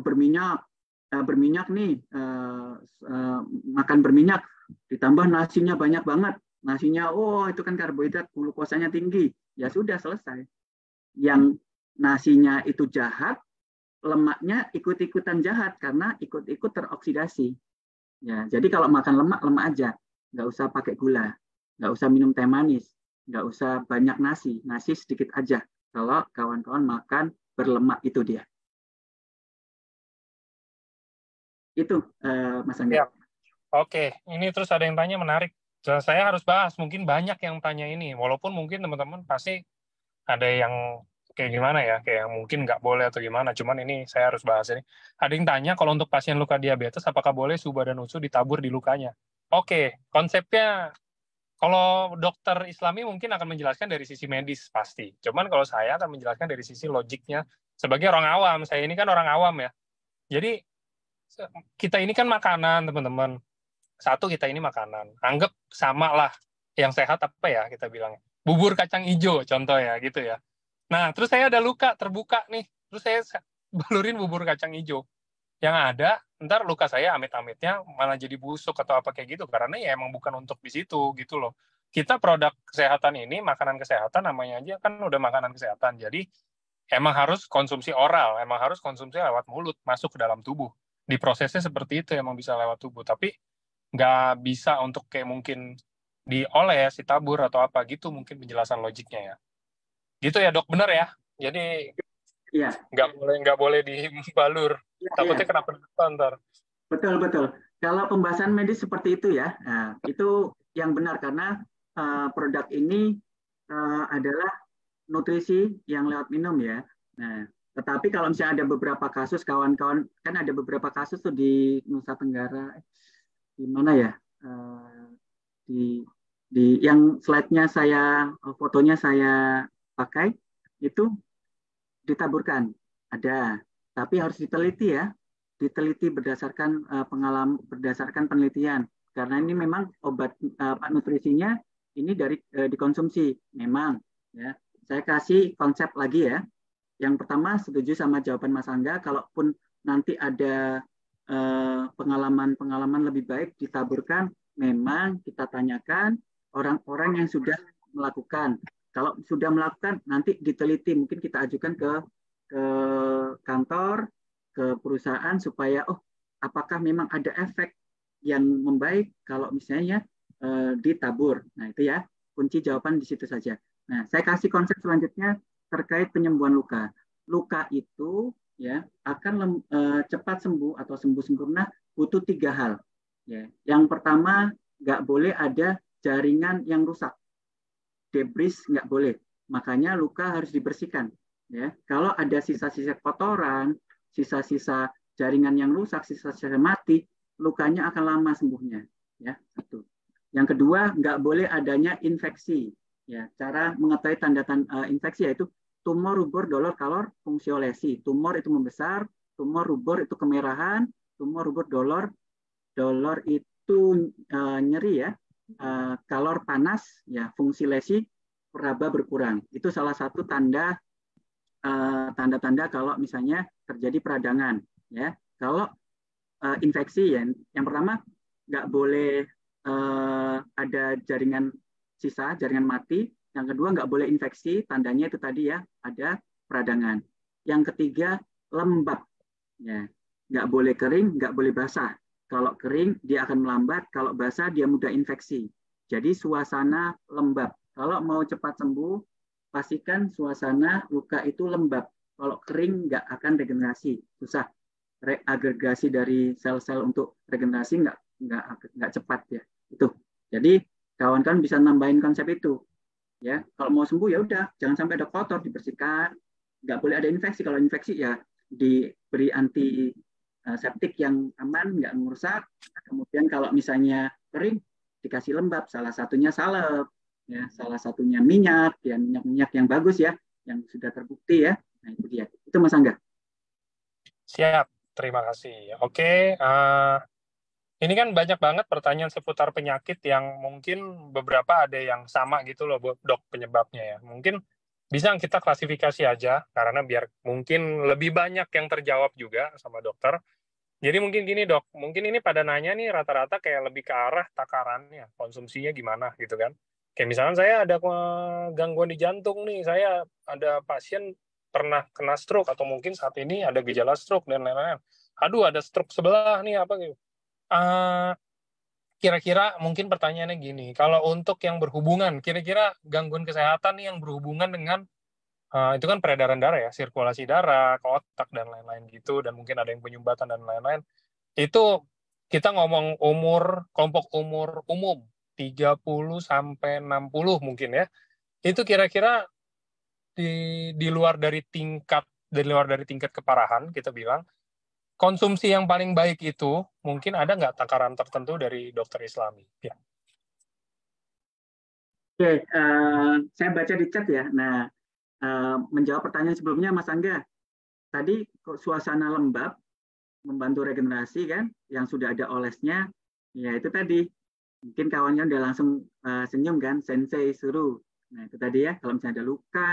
berminyak nih, makan berminyak, ditambah nasinya banyak banget. Nasinya, itu kan karbohidrat, glukosanya tinggi. Ya sudah, selesai. Yang nasinya itu jahat, lemaknya ikut-ikutan jahat karena ikut-ikut teroksidasi. Ya, jadi kalau makan lemak aja, nggak usah pakai gula, nggak usah minum teh manis, nggak usah banyak nasi sedikit aja. Kalau kawan-kawan makan berlemak itu dia. Itu Mas Angga. Ya. Oke, ini terus ada yang tanya menarik. Saya harus bahas, mungkin banyak yang tanya ini, walaupun mungkin teman-teman pasti ada yang kayak gimana ya, kayak mungkin nggak boleh atau gimana, cuman ini saya harus bahas ini. Ada yang tanya, kalau untuk pasien luka diabetes, apakah boleh suba dan usu ditabur di lukanya? Oke, konsepnya, kalau dokter Islami mungkin akan menjelaskan dari sisi medis, pasti. Cuman kalau saya akan menjelaskan dari sisi logiknya, sebagai orang awam, saya ini kan orang awam ya. Jadi, kita ini kan makanan, teman-teman. Satu, kita ini makanan. Anggap sama lah, yang sehat apa ya kita bilangnya. Bubur kacang hijau, contoh ya, gitu ya. Nah, terus saya ada luka, terbuka nih. Terus saya balurin bubur kacang hijau. Yang ada, ntar luka saya amit-amitnya malah jadi busuk atau apa kayak gitu. Karena ya emang bukan untuk di situ, gitu loh. Kita produk kesehatan ini, makanan kesehatan namanya aja kan udah makanan kesehatan. Jadi, emang harus konsumsi oral, emang harus konsumsi lewat mulut, masuk ke dalam tubuh. Diprosesnya seperti itu, emang bisa lewat tubuh. Tapi, nggak bisa untuk kayak mungkin dioles, ditabur, atau apa gitu mungkin penjelasan logiknya ya. Gitu ya dok, benar ya? Jadi Iya. nggak boleh dibalur. Ya, Takutnya ya. kenapa ntar. Betul. Kalau pembahasan medis seperti itu ya, nah, itu yang benar karena produk ini adalah nutrisi yang lewat minum ya. Nah, tetapi kalau misalnya ada beberapa kasus kawan-kawan, kan ada beberapa kasus tuh di Nusa Tenggara, di mana ya? di yang slide-nya fotonya saya pakai itu ditaburkan. Ada, tapi harus diteliti ya. Diteliti berdasarkan berdasarkan penelitian. Karena ini memang obat nutrisinya ini dari dikonsumsi memang ya. Saya kasih konsep lagi ya. Yang pertama setuju sama jawaban Mas Angga, kalaupun nanti ada pengalaman-pengalaman lebih baik ditaburkan, memang kita tanyakan orang-orang yang sudah melakukan. Kalau sudah melakukan, nanti diteliti, mungkin kita ajukan ke kantor, ke perusahaan supaya apakah memang ada efek yang membaik kalau misalnya ditabur. Nah itu ya kunci jawaban di situ saja. Nah saya kasih konsep selanjutnya terkait penyembuhan luka. Luka itu ya akan cepat sembuh atau sembuh sempurna butuh 3 hal. Ya. Yang pertama nggak boleh ada jaringan yang rusak, debris nggak boleh. Makanya luka harus dibersihkan. Ya, kalau ada sisa-sisa kotoran, sisa-sisa jaringan yang rusak, sisa-sisa mati, lukanya akan lama sembuhnya. Ya, satu. Yang kedua, nggak boleh adanya infeksi. Ya, cara mengetahui tanda-tanda infeksi yaitu tumor, rubor, dolor, kalor, fungsiolesi. Tumor itu membesar, tumor, rubor itu kemerahan, tumor, rubor, dolor itu nyeri ya, kalor panas, ya fungsi lesi raba berkurang. Itu salah satu tanda-tanda kalau misalnya terjadi peradangan. Ya, kalau infeksi ya, yang pertama nggak boleh ada jaringan sisa, jaringan mati. Yang kedua nggak boleh infeksi, tandanya itu tadi ya ada peradangan. Yang ketiga lembab, ya nggak boleh kering, nggak boleh basah. Kalau kering dia akan melambat, kalau basah dia mudah infeksi. Jadi suasana lembab. Kalau mau cepat sembuh, pastikan suasana luka itu lembab. Kalau kering nggak akan regenerasi, susah. Reagregasi dari sel-sel untuk regenerasi nggak cepat ya. Itu. Jadi kawan-kawan bisa nambahin konsep itu. Ya, kalau mau sembuh ya udah, jangan sampai ada kotor, dibersihkan. Nggak boleh ada infeksi. Kalau infeksi ya diberi anti septik yang aman, nggak merusak. Kemudian kalau misalnya kering, dikasih lembab. Salah satunya salep, ya, salah satunya minyak, ya minyak-minyak yang bagus ya, yang sudah terbukti ya. Nah itu dia. Itu Mas Angga. Siap, terima kasih. Oke, ini kan banyak banget pertanyaan seputar penyakit yang mungkin beberapa ada yang sama gitu loh, dok, penyebabnya ya. Mungkin bisa kita klasifikasi aja, karena biar mungkin lebih banyak yang terjawab juga sama dokter. Jadi mungkin gini dok, mungkin ini pada nanya nih rata-rata kayak lebih ke arah takarannya, konsumsinya gimana gitu kan. Kayak misalnya saya ada gangguan di jantung nih, saya ada pasien pernah kena stroke, atau mungkin saat ini ada gejala stroke dan lain-lain. Aduh, ada stroke sebelah nih, apa gitu. Kira-kira mungkin pertanyaannya gini, kalau untuk yang berhubungan, kira-kira gangguan kesehatan yang berhubungan dengan itu kan peredaran darah ya, sirkulasi darah, ke otak dan lain-lain gitu, dan mungkin ada yang penyumbatan dan lain-lain. Itu kita ngomong kelompok umur umum 30 sampai 60 mungkin ya. Itu kira-kira di luar dari tingkat keparahan kita bilang, konsumsi yang paling baik itu mungkin ada nggak takaran tertentu dari dokter Islami? Ya. Oke, saya baca di chat ya. Nah, menjawab pertanyaan sebelumnya Mas Angga, tadi suasana lembab membantu regenerasi kan, yang sudah ada olesnya, ya itu tadi. Mungkin kawannya udah langsung senyum kan, sensei suruh. Nah itu tadi ya, kalau misalnya ada luka,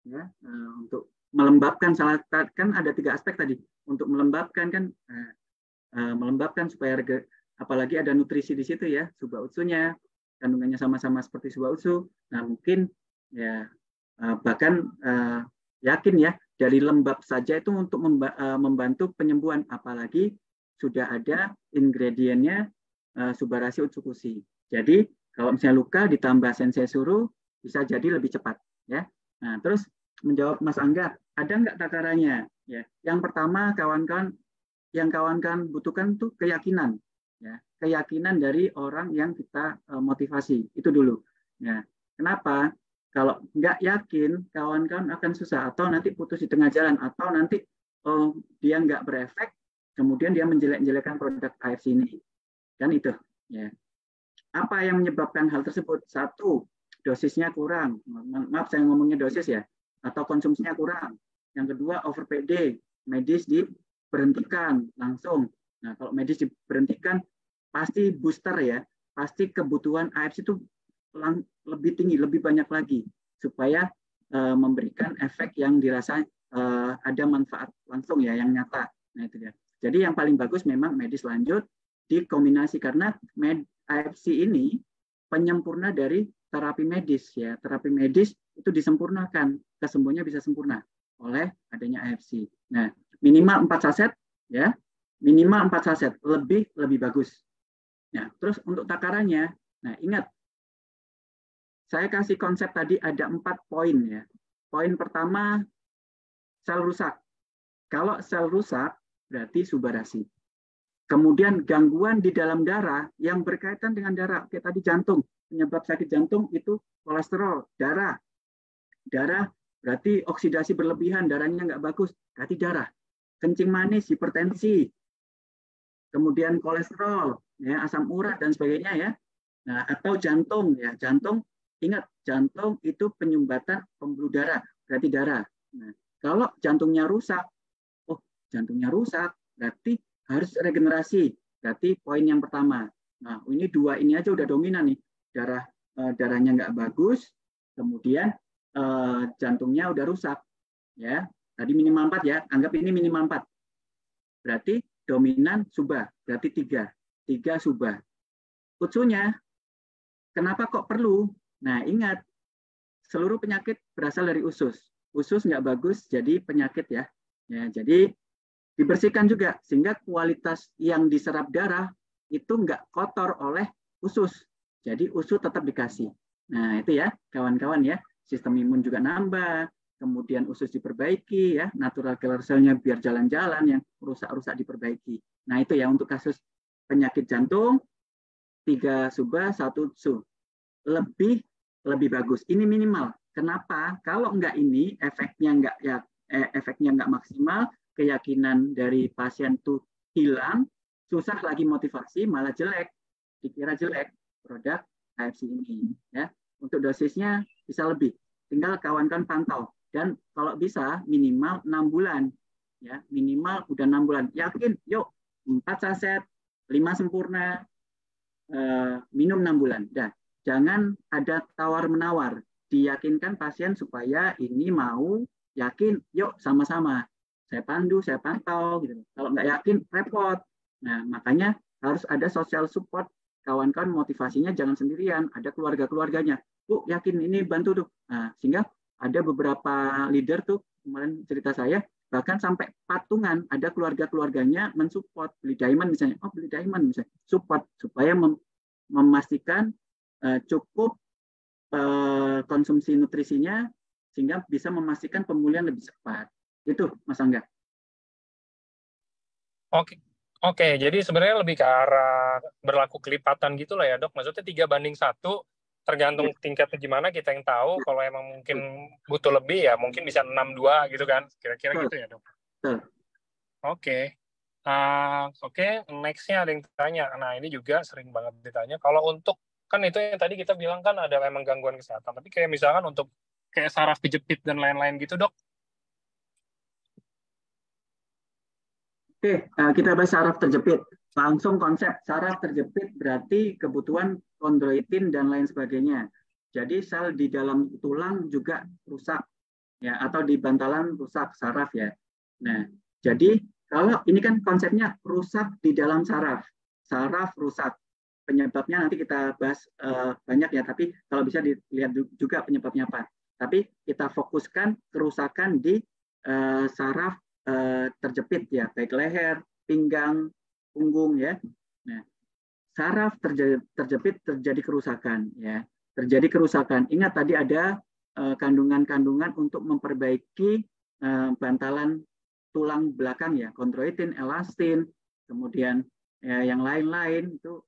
ya untuk melembabkan, kan ada 3 aspek tadi. Untuk melembabkan kan, melembabkan supaya apalagi ada nutrisi di situ ya, suba utsunya, kandungannya sama-sama seperti suba utsu. Nah mungkin ya bahkan yakin ya dari lembab saja itu untuk membantu penyembuhan, apalagi sudah ada ingredientnya subarasi utsukushi. Jadi kalau misalnya luka ditambah sensei suruh bisa jadi lebih cepat ya. Nah terus menjawab Mas Angga, ada nggak takarannya ya? Yang pertama kawan-kawan butuhkan tuh keyakinan ya, keyakinan dari orang yang kita motivasi itu dulu ya. Kenapa? Kalau nggak yakin, kawan-kawan akan susah, atau nanti putus di tengah jalan, atau nanti dia nggak berefek, kemudian dia menjelek-jelekan produk AFC ini, kan itu. Ya. Apa yang menyebabkan hal tersebut? Satu, dosisnya kurang. Maaf saya ngomongnya dosis ya, atau konsumsinya kurang. Yang kedua, over PD, medis diberhentikan langsung. Nah, kalau medis diberhentikan, pasti booster ya, pasti kebutuhan AFC itu lebih tinggi, lebih banyak lagi, supaya memberikan efek yang dirasa ada manfaat langsung ya, yang nyata. Nah, itu ya. Jadi yang paling bagus memang medis lanjut dikombinasi, karena AFC ini penyempurna dari terapi medis ya. Terapi medis itu disempurnakan, kesembuhannya bisa sempurna oleh adanya AFC. Nah, minimal 4 saset ya. Minimal 4 saset, lebih bagus. Nah, terus untuk takarannya, nah ingat saya kasih konsep tadi ada 4 poin ya. Poin pertama, sel rusak. Kalau sel rusak berarti subarasi. Kemudian gangguan di dalam darah yang berkaitan dengan darah. Oke, tadi jantung. Penyebab sakit jantung itu kolesterol, darah. Darah berarti oksidasi berlebihan, darahnya nggak bagus, berarti darah. Kencing manis, hipertensi. Kemudian kolesterol, ya, asam urat dan sebagainya ya. Nah, atau jantung ya. Jantung, ingat, jantung itu penyumbatan pembuluh darah, berarti darah. Nah, kalau jantungnya rusak, oh jantungnya rusak, berarti harus regenerasi. Berarti poin yang pertama. Nah, ini 2 ini aja udah dominan nih. Darahnya nggak bagus, kemudian jantungnya udah rusak. Ya, tadi minimal 4 ya. Anggap ini minimal 4. Berarti dominan subah, berarti 3 subah. Utsunya, kenapa kok perlu? Nah, ingat, seluruh penyakit berasal dari usus. Usus nggak bagus, jadi penyakit ya. Ya, jadi dibersihkan juga sehingga kualitas yang diserap darah itu nggak kotor oleh usus. Jadi usus tetap dikasih. Nah itu ya kawan-kawan ya, sistem imun juga nambah, kemudian usus diperbaiki ya, natural killer cell-nya biar jalan-jalan, yang rusak-rusak diperbaiki. Nah itu ya untuk kasus penyakit jantung 3 subah 1 su. Lebih bagus. Ini minimal. Kenapa? Kalau enggak ini efeknya enggak maksimal, keyakinan dari pasien tuh hilang, susah lagi motivasi, malah jelek, dikira jelek produk AFC ini ya. Untuk dosisnya bisa lebih, tinggal kawan-kawan pantau, dan kalau bisa minimal 6 bulan ya, minimal udah 6 bulan, yakin yuk 4 saset 5 sempurna, minum 6 bulan dah. Jangan ada tawar-menawar, diyakinkan pasien supaya ini mau, yakin yuk sama-sama, saya pandu, saya pantau gitu. Kalau nggak yakin repot. Nah, makanya harus ada social support. Kawan-kawan motivasinya jangan sendirian, ada keluarga-keluarganya. Bu, yakin ini bantu tuh. Nah, sehingga ada beberapa leader tuh kemarin cerita saya, bahkan sampai patungan, ada keluarga-keluarganya mensupport, beli diamond misalnya. Oh, beli diamond misalnya. Support supaya memastikan cukup konsumsi nutrisinya sehingga bisa memastikan pemulihan lebih cepat. Itu Mas Angga. Oke, jadi sebenarnya lebih ke arah berlaku kelipatan gitu lah ya dok. Maksudnya 3:1, tergantung tingkatnya gimana kita yang tahu. Kalau emang mungkin butuh lebih ya mungkin bisa 6:2 gitu kan. Kira-kira gitu ya dok. Oke. Next-nya ada yang tanya. Nah ini juga sering banget ditanya. Kalau untuk, kan itu yang tadi kita bilang kan ada emang gangguan kesehatan. Tapi kayak misalkan untuk kayak saraf kejepit dan lain-lain gitu dok. Oke, kita bahas saraf terjepit. Langsung konsep saraf terjepit berarti kebutuhan kondroitin dan lain sebagainya. Jadi sel di dalam tulang juga rusak ya, atau di bantalan rusak saraf ya. Nah, jadi kalau ini kan konsepnya rusak di dalam saraf. Saraf rusak. Penyebabnya nanti kita bahas banyak ya, tapi kalau bisa dilihat juga penyebabnya apa. Tapi kita fokuskan kerusakan di saraf terjepit ya, baik leher, pinggang, punggung ya. Nah, saraf terjepit terjadi kerusakan ya. Terjadi kerusakan. Ingat tadi ada kandungan-kandungan untuk memperbaiki bantalan tulang belakang ya, kondroitin, elastin, kemudian yang lain-lain itu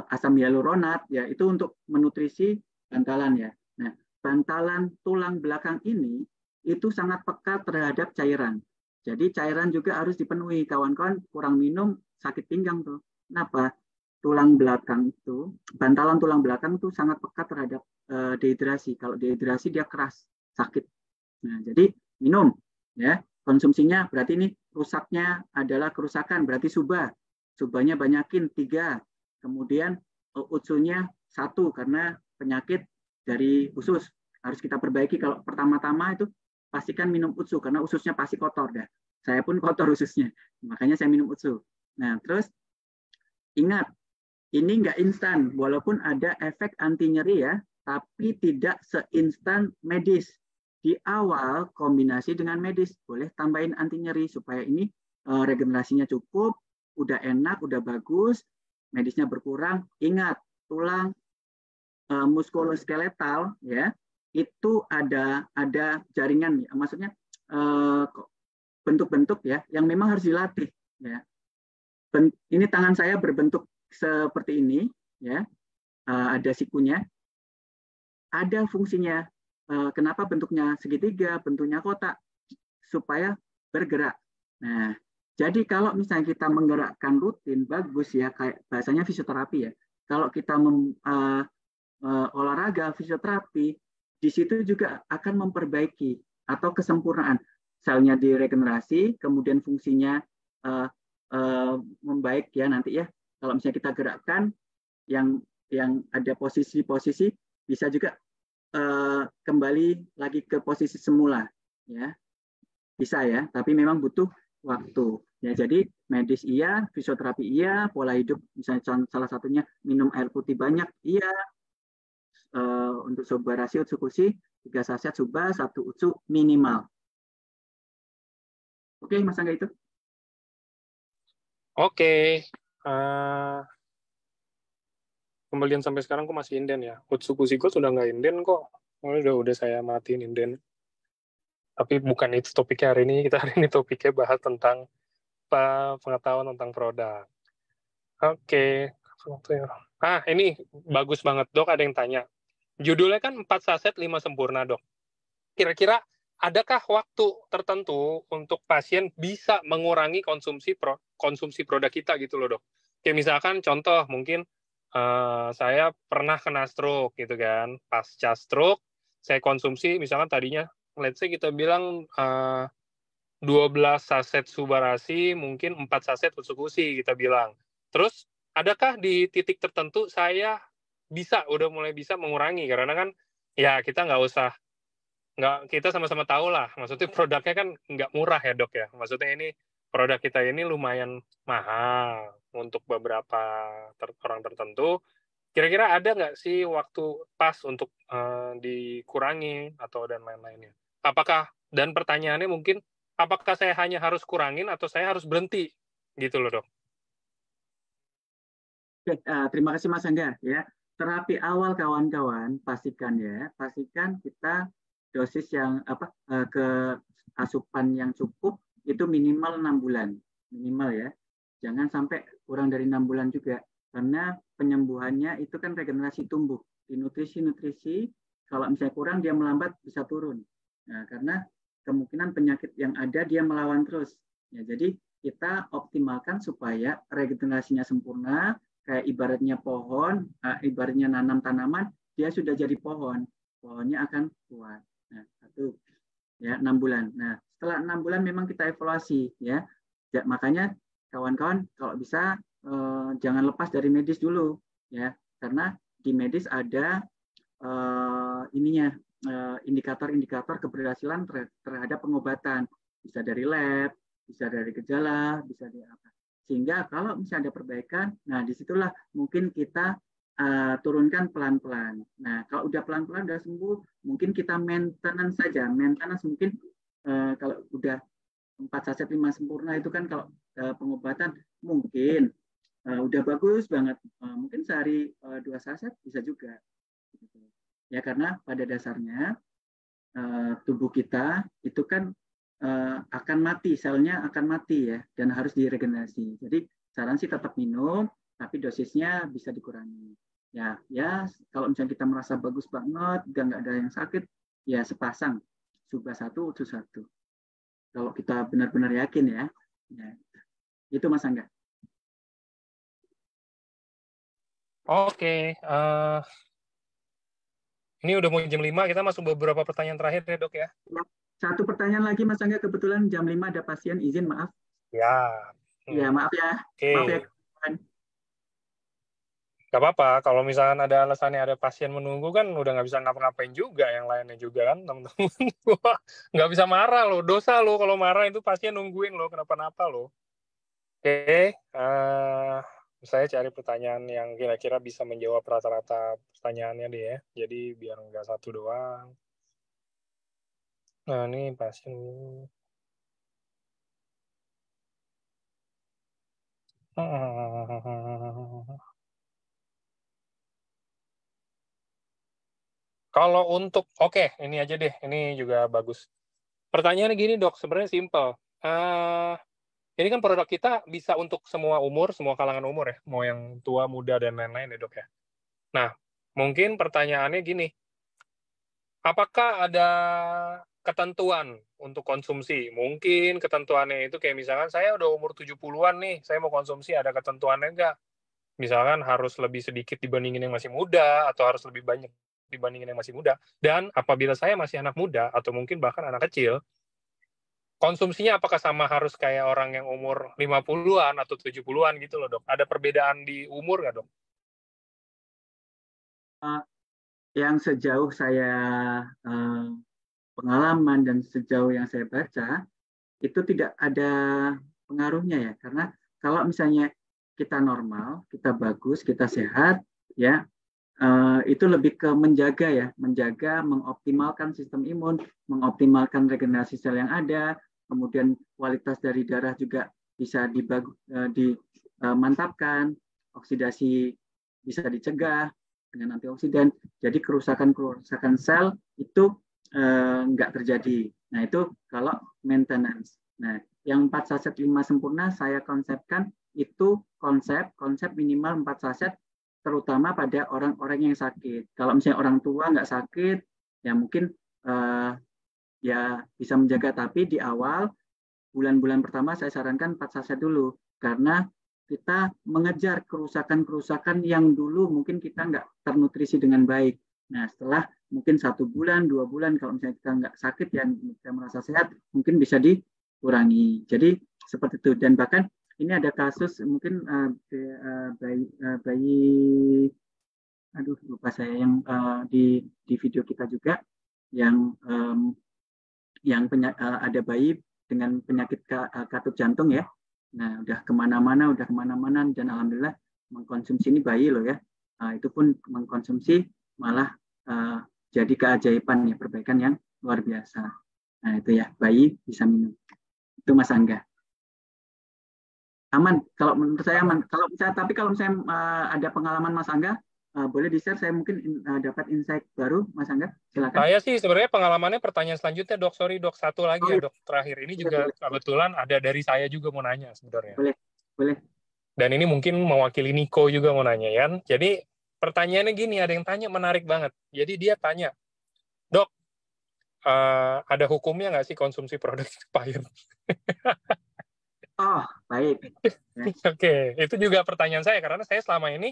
asam hyaluronat ya, itu untuk menutrisi bantalan ya. Nah, bantalan tulang belakang ini itu sangat peka terhadap cairan. Jadi cairan juga harus dipenuhi. Kawan-kawan kurang minum sakit pinggang tuh. Kenapa? tulang belakang itu, bantalan tulang belakang itu sangat peka terhadap dehidrasi. Kalau dehidrasi dia keras, sakit. Nah, jadi minum, ya. Konsumsinya berarti ini rusaknya adalah kerusakan, berarti subahnya banyakin 3. Kemudian utsunya 1 karena penyakit dari usus harus kita perbaiki. Kalau pertama-tama itu pastikan minum utsu karena ususnya pasti kotor dah. Saya pun kotor ususnya, makanya saya minum utsu. Nah, terus ingat, ini nggak instan, walaupun ada efek anti nyeri ya, tapi tidak seinstan medis. Di awal kombinasi dengan medis, boleh tambahin anti nyeri supaya ini regenerasinya cukup, udah enak, udah bagus, medisnya berkurang. Ingat, tulang muskuloskeletal ya, itu ada jaringan, maksudnya bentuk-bentuk ya, yang memang harus dilatih ya. Ini tangan saya berbentuk seperti ini ya, ada sikunya, ada fungsinya. Kenapa bentuknya segitiga, bentuknya kotak, supaya bergerak. Nah, jadi kalau misalnya kita menggerakkan rutin, bagus ya, kayak bahasanya fisioterapi ya. Kalau kita olahraga, fisioterapi, di situ juga akan memperbaiki atau kesempurnaan. Selnya diregenerasi, kemudian fungsinya membaik ya nanti ya. Kalau misalnya kita gerakkan, yang ada posisi-posisi, bisa juga kembali lagi ke posisi semula ya, bisa ya, tapi memang butuh waktu ya. Jadi medis iya, fisioterapi iya, pola hidup misalnya salah satunya minum air putih banyak iya, untuk subbarasi utsukushi 3 saset suba, 1 utsu minimal. Oke Mas Angga itu. Oke. Kembalian sampai sekarang kok masih inden ya. Utsukushi kok sudah nggak inden kok. Udah saya matiin inden. Tapi bukan itu topiknya hari ini. Kita hari ini topiknya bahas tentang pengetahuan tentang produk. Oke. Ini bagus banget, Dok. Ada yang tanya. Judulnya kan 4 saset 5 sempurna, Dok. Kira-kira adakah waktu tertentu untuk pasien bisa mengurangi konsumsi produk kita gitu loh, Dok? Kayak misalkan contoh mungkin saya pernah kena stroke gitu kan. Pasca stroke, saya konsumsi misalkan tadinya, let's say kita bilang 12 saset subbarasi, mungkin 4 saset utsukushi kita bilang. Terus, adakah di titik tertentu saya udah mulai bisa mengurangi? Karena kan, ya kita kita sama-sama tahu lah, maksudnya produknya kan nggak murah ya dok ya. Maksudnya ini produk kita ini lumayan mahal untuk beberapa orang tertentu. Kira-kira ada nggak sih waktu pas untuk dikurangi atau dan lain-lainnya? Dan pertanyaannya mungkin, apakah saya hanya harus kurangin atau saya harus berhenti? Gitu loh dok. Oke, terima kasih Mas Angga ya. Terapi awal kawan-kawan pastikan kita dosis yang ke asupan yang cukup itu minimal 6 bulan minimal ya, jangan sampai kurang dari 6 bulan juga, karena penyembuhannya itu kan regenerasi tumbuh di nutrisi kalau misalnya kurang dia melambat bisa turun. Nah, karena kemungkinan penyakit yang ada dia melawan terus ya, jadi kita optimalkan supaya regenerasinya sempurna, kayak ibaratnya pohon, ibaratnya nanam tanaman, dia sudah jadi pohonnya akan kuat. Nah, 6 bulan. Nah, setelah 6 bulan memang kita evaluasi ya. Makanya kawan-kawan kalau bisa jangan lepas dari medis dulu ya, karena di medis ada indikator-indikator keberhasilan terhadap pengobatan. Bisa dari lab, bisa dari gejala, bisa dari apa. Sehingga kalau misalnya ada perbaikan, nah disitulah mungkin kita turunkan pelan-pelan. Nah, kalau udah pelan-pelan udah sembuh, mungkin kita maintenance saja. Maintenance mungkin kalau udah 4 saset 5 sempurna itu kan kalau pengobatan mungkin udah bagus banget. Mungkin sehari 2 saset bisa juga. Ya, karena pada dasarnya tubuh kita itu kan akan mati, selnya akan mati ya, dan harus diregenerasi. Jadi saran sih tetap minum, tapi dosisnya bisa dikurangi. Ya, kalau misalnya kita merasa bagus banget, nggak ada yang sakit, ya sepasang, suba 1, utsu 1. Kalau kita benar-benar yakin ya. Itu Mas Angga. Oke, ini udah mau jam 5, kita masuk beberapa pertanyaan terakhir ya dok ya. Satu pertanyaan lagi Mas Angga, kebetulan jam 5 ada pasien, izin maaf. Ya. Ya, maaf ya. Oke. Maaf ya. Gak apa-apa, kalau misalkan ada alasannya ada pasien menunggu kan udah nggak bisa ngapa-ngapain juga yang lainnya juga kan teman-teman. Nggak bisa marah loh, dosa loh kalau marah itu pasien nungguin loh, kenapa-napa loh. Oke, saya cari pertanyaan yang kira-kira bisa menjawab rata-rata pertanyaannya deh ya. Jadi biar nggak satu doang. Nah ini pasien. Kalau untuk, oke, ini aja deh, ini juga bagus. Pertanyaannya gini dok, sebenarnya simple. Ini kan produk kita bisa untuk semua umur, semua kalangan umur ya, mau yang tua, muda, dan lain-lain ya dok ya. Nah, mungkin pertanyaannya gini, apakah ada ketentuan untuk konsumsi? Mungkin ketentuannya itu kayak misalkan saya udah umur 70-an nih, saya mau konsumsi, ada ketentuannya nggak? Misalkan harus lebih sedikit dibandingin yang masih muda, atau harus lebih banyak dibandingin yang masih muda. Dan apabila saya masih anak muda, atau mungkin bahkan anak kecil, konsumsinya apakah sama harus kayak orang yang umur 50-an atau 70-an gitu loh dok? Ada perbedaan di umur nggak dok? Yang sejauh saya pengalaman dan sejauh yang saya baca, itu tidak ada pengaruhnya ya. Karena kalau misalnya kita normal, kita bagus, kita sehat, ya itu lebih ke menjaga ya, menjaga, mengoptimalkan sistem imun, mengoptimalkan regenerasi sel yang ada, kemudian kualitas dari darah juga bisa dimantapkan, oksidasi bisa dicegah dengan antioksidan. Jadi kerusakan sel itu nggak terjadi. Nah itu kalau maintenance. Nah yang 4 saset 5 sempurna saya konsepkan itu konsep minimal 4 saset terutama pada orang-orang yang sakit. Kalau misalnya orang tua nggak sakit, ya mungkin ya bisa menjaga. Tapi di awal, bulan-bulan pertama saya sarankan 4 saset dulu. Karena kita mengejar kerusakan-kerusakan yang dulu mungkin kita nggak ternutrisi dengan baik. Nah setelah mungkin 1 bulan, 2 bulan, kalau misalnya kita nggak sakit dan kita merasa sehat, mungkin bisa dikurangi. Jadi seperti itu. Dan bahkan ini ada kasus mungkin bayi aduh lupa saya yang di video kita juga yang ada bayi dengan penyakit katup jantung ya. Nah udah kemana-mana dan alhamdulillah mengkonsumsi ini bayi loh ya. Itu pun mengkonsumsi malah jadi keajaiban ya, perbaikan yang luar biasa. Nah itu ya, bayi bisa minum. Itu Mas Angga. Aman, kalau menurut saya aman. Kalau misalnya ada pengalaman Mas Angga, boleh di-share, saya mungkin dapat insight baru, Mas Angga, silakan. Saya sih sebenarnya pengalamannya pertanyaan selanjutnya dok, sorry dok, satu lagi ya dok, terakhir ini juga kebetulan ada dari saya juga mau nanya sebenarnya. Boleh. Dan ini mungkin mewakili Niko juga mau nanya ya. Jadi pertanyaannya gini, ada yang tanya menarik banget. Jadi dia tanya, dok, ada hukumnya nggak sih konsumsi produk expired? Oh, baik. Oke, itu juga pertanyaan saya karena saya selama ini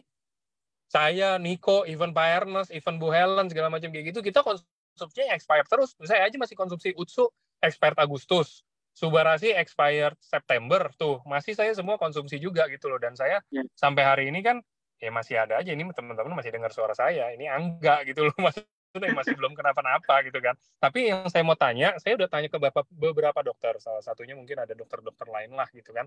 saya, Niko, even Pak Ernest, even Bu Helen segala macam kayak gitu kita konsumsinya expired terus. Saya aja masih konsumsi Utsu expired Agustus, Subarasi expired September tuh masih saya semua konsumsi juga gitu loh. Dan saya sampai hari ini kan ya masih ada aja ini teman-teman masih dengar suara saya. Ini enggak gitu loh masih belum kenapa-napa gitu kan. Tapi yang saya mau tanya, saya udah tanya ke beberapa dokter, salah satunya mungkin ada dokter-dokter lain lah gitu kan.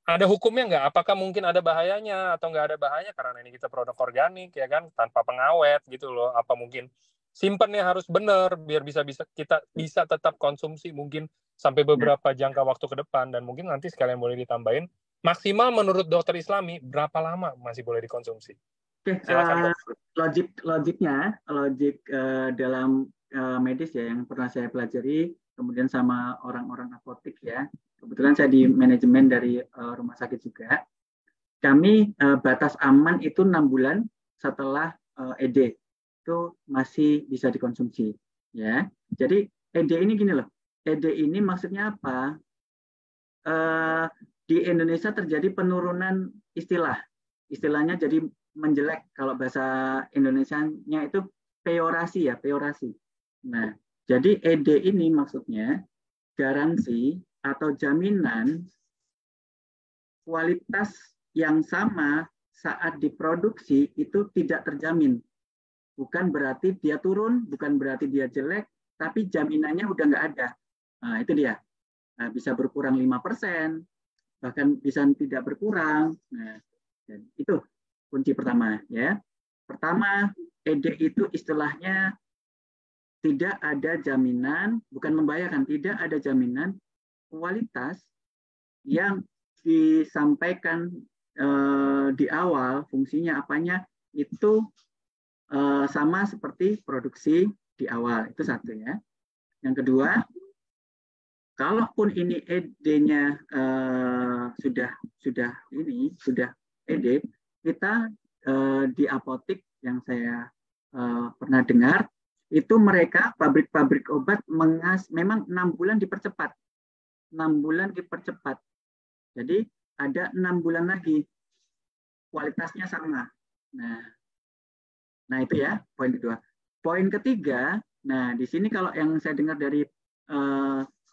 Ada hukumnya nggak? Apakah mungkin ada bahayanya atau nggak ada bahayanya karena ini kita produk organik ya kan, tanpa pengawet gitu loh. Apa mungkin simpannya harus benar biar kita bisa tetap konsumsi mungkin sampai beberapa jangka waktu ke depan. Dan mungkin nanti sekalian boleh ditambahin maksimal menurut dokter Islami berapa lama masih boleh dikonsumsi? Silakan, logik dalam medis ya yang pernah saya pelajari, kemudian sama orang-orang apotik ya. Kebetulan saya di manajemen dari rumah sakit juga. Kami batas aman itu 6 bulan setelah ED itu masih bisa dikonsumsi ya. Jadi ED ini gini loh. ED ini maksudnya apa? Di Indonesia terjadi penurunan istilah istilahnya jadi menjelek. Kalau bahasa Indonesianya itu peorasi ya, peorasi. Nah, jadi ED ini maksudnya garansi atau jaminan kualitas yang sama saat diproduksi itu tidak terjamin. Bukan berarti dia turun, bukan berarti dia jelek, tapi jaminannya udah nggak ada. Nah, itu dia. Nah, bisa berkurang 5%, bahkan bisa tidak berkurang. Nah, itu kunci pertama ya. Pertama, ED itu istilahnya tidak ada jaminan, bukan membayarkan, tidak ada jaminan kualitas yang disampaikan di awal, fungsinya apanya itu sama seperti produksi di awal. Itu satu ya. Yang kedua, kalaupun ini ED-nya sudah ED, kita di apotik yang saya pernah dengar, itu mereka pabrik-pabrik obat memang 6 bulan dipercepat. 6 bulan dipercepat. Jadi ada 6 bulan lagi kualitasnya sama. Nah itu ya poin kedua. Poin ketiga, nah di sini kalau yang saya dengar dari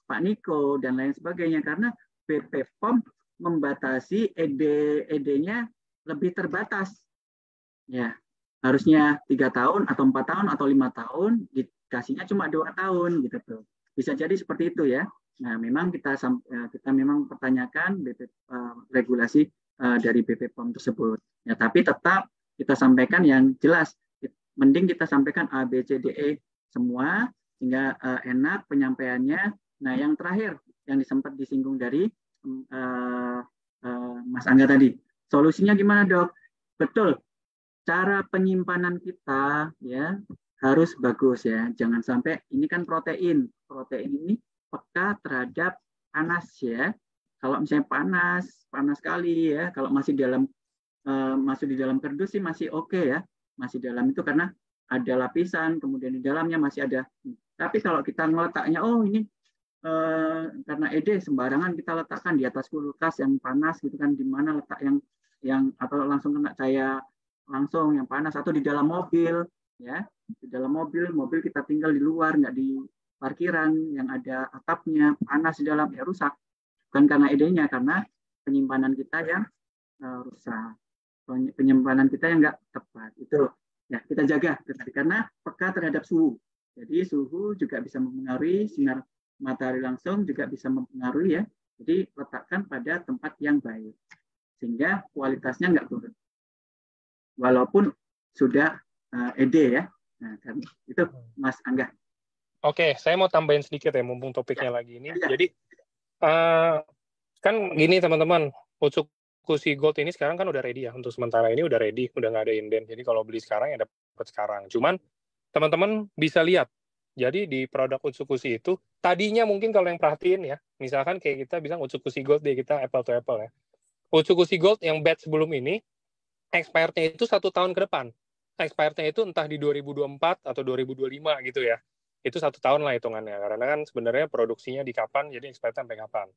Pak Niko dan lain sebagainya, karena BP POM membatasi ED-nya lebih terbatas. Ya, harusnya 3 tahun atau 4 tahun atau 5 tahun, dikasihnya cuma 2 tahun gitu tuh. Bisa jadi seperti itu ya. Nah, memang kita memang pertanyakan regulasi dari BP POM tersebut. Ya, tapi tetap kita sampaikan yang jelas. Mending kita sampaikan A, B, C, D, E semua sehingga enak penyampaiannya. Nah, yang terakhir yang sempat disinggung dari Mas Angga tadi, solusinya gimana dok? Betul, cara penyimpanan kita ya harus bagus ya. Jangan sampai ini kan protein ini peka terhadap panas ya. Kalau misalnya panas sekali ya. Kalau masih masuk di dalam kardus sih masih oke ya. Masih dalam itu karena ada lapisan, kemudian di dalamnya masih ada. Tapi kalau kita ngeletaknya, oh ini karena ED sembarangan kita letakkan di atas kulkas yang panas gitu kan, di mana letak yang atau langsung kena cahaya langsung yang panas, atau di dalam mobil ya, di dalam mobil kita tinggal di luar, nggak di parkiran yang ada atapnya, panas di dalam ya rusak. Bukan karena ED-nya, karena penyimpanan kita yang rusak. Penyimpanan kita yang nggak tepat itu ya kita jaga karena peka terhadap suhu. Jadi suhu juga bisa mempengaruhi, sinar matahari langsung juga bisa mempengaruhi ya. Jadi letakkan pada tempat yang baik sehingga kualitasnya nggak turun walaupun sudah ED ya. Nah kan itu Mas Angga. Oke, saya mau tambahin sedikit ya mumpung topiknya lagi ini. Jadi kan gini teman-teman, Utsukushi Gold ini sekarang kan udah ready ya, untuk sementara ini udah ready, udah nggak ada inden. Jadi kalau beli sekarang ya dapat sekarang. Cuman teman-teman bisa lihat, jadi di produk Utsukushi itu tadinya mungkin kalau yang perhatiin ya, misalkan kayak kita bilang Utsukushi Gold deh, kita apple to apple ya. Utsukushi Gold yang batch sebelum ini expired-nya itu 1 tahun ke depan. Expired-nya itu entah di 2024 atau 2025 gitu ya. Itu 1 tahun lah hitungannya, karena kan sebenarnya produksinya di kapan, jadi expired sampai kapan.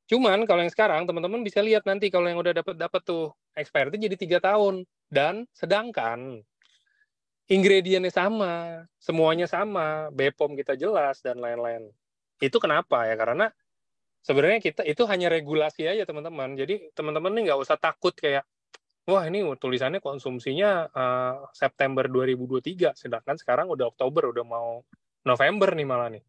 Cuman kalau yang sekarang teman-teman bisa lihat nanti kalau yang udah dapat tuh expired jadi 3 tahun, dan sedangkan ingredientnya sama, semuanya sama, BPOM kita jelas dan lain-lain. Itu kenapa ya? Karena sebenarnya kita itu hanya regulasi aja teman-teman. Jadi teman-teman nih nggak usah takut kayak, wah ini tulisannya konsumsinya September 2023, sedangkan sekarang udah Oktober, udah mau November nih malah nih.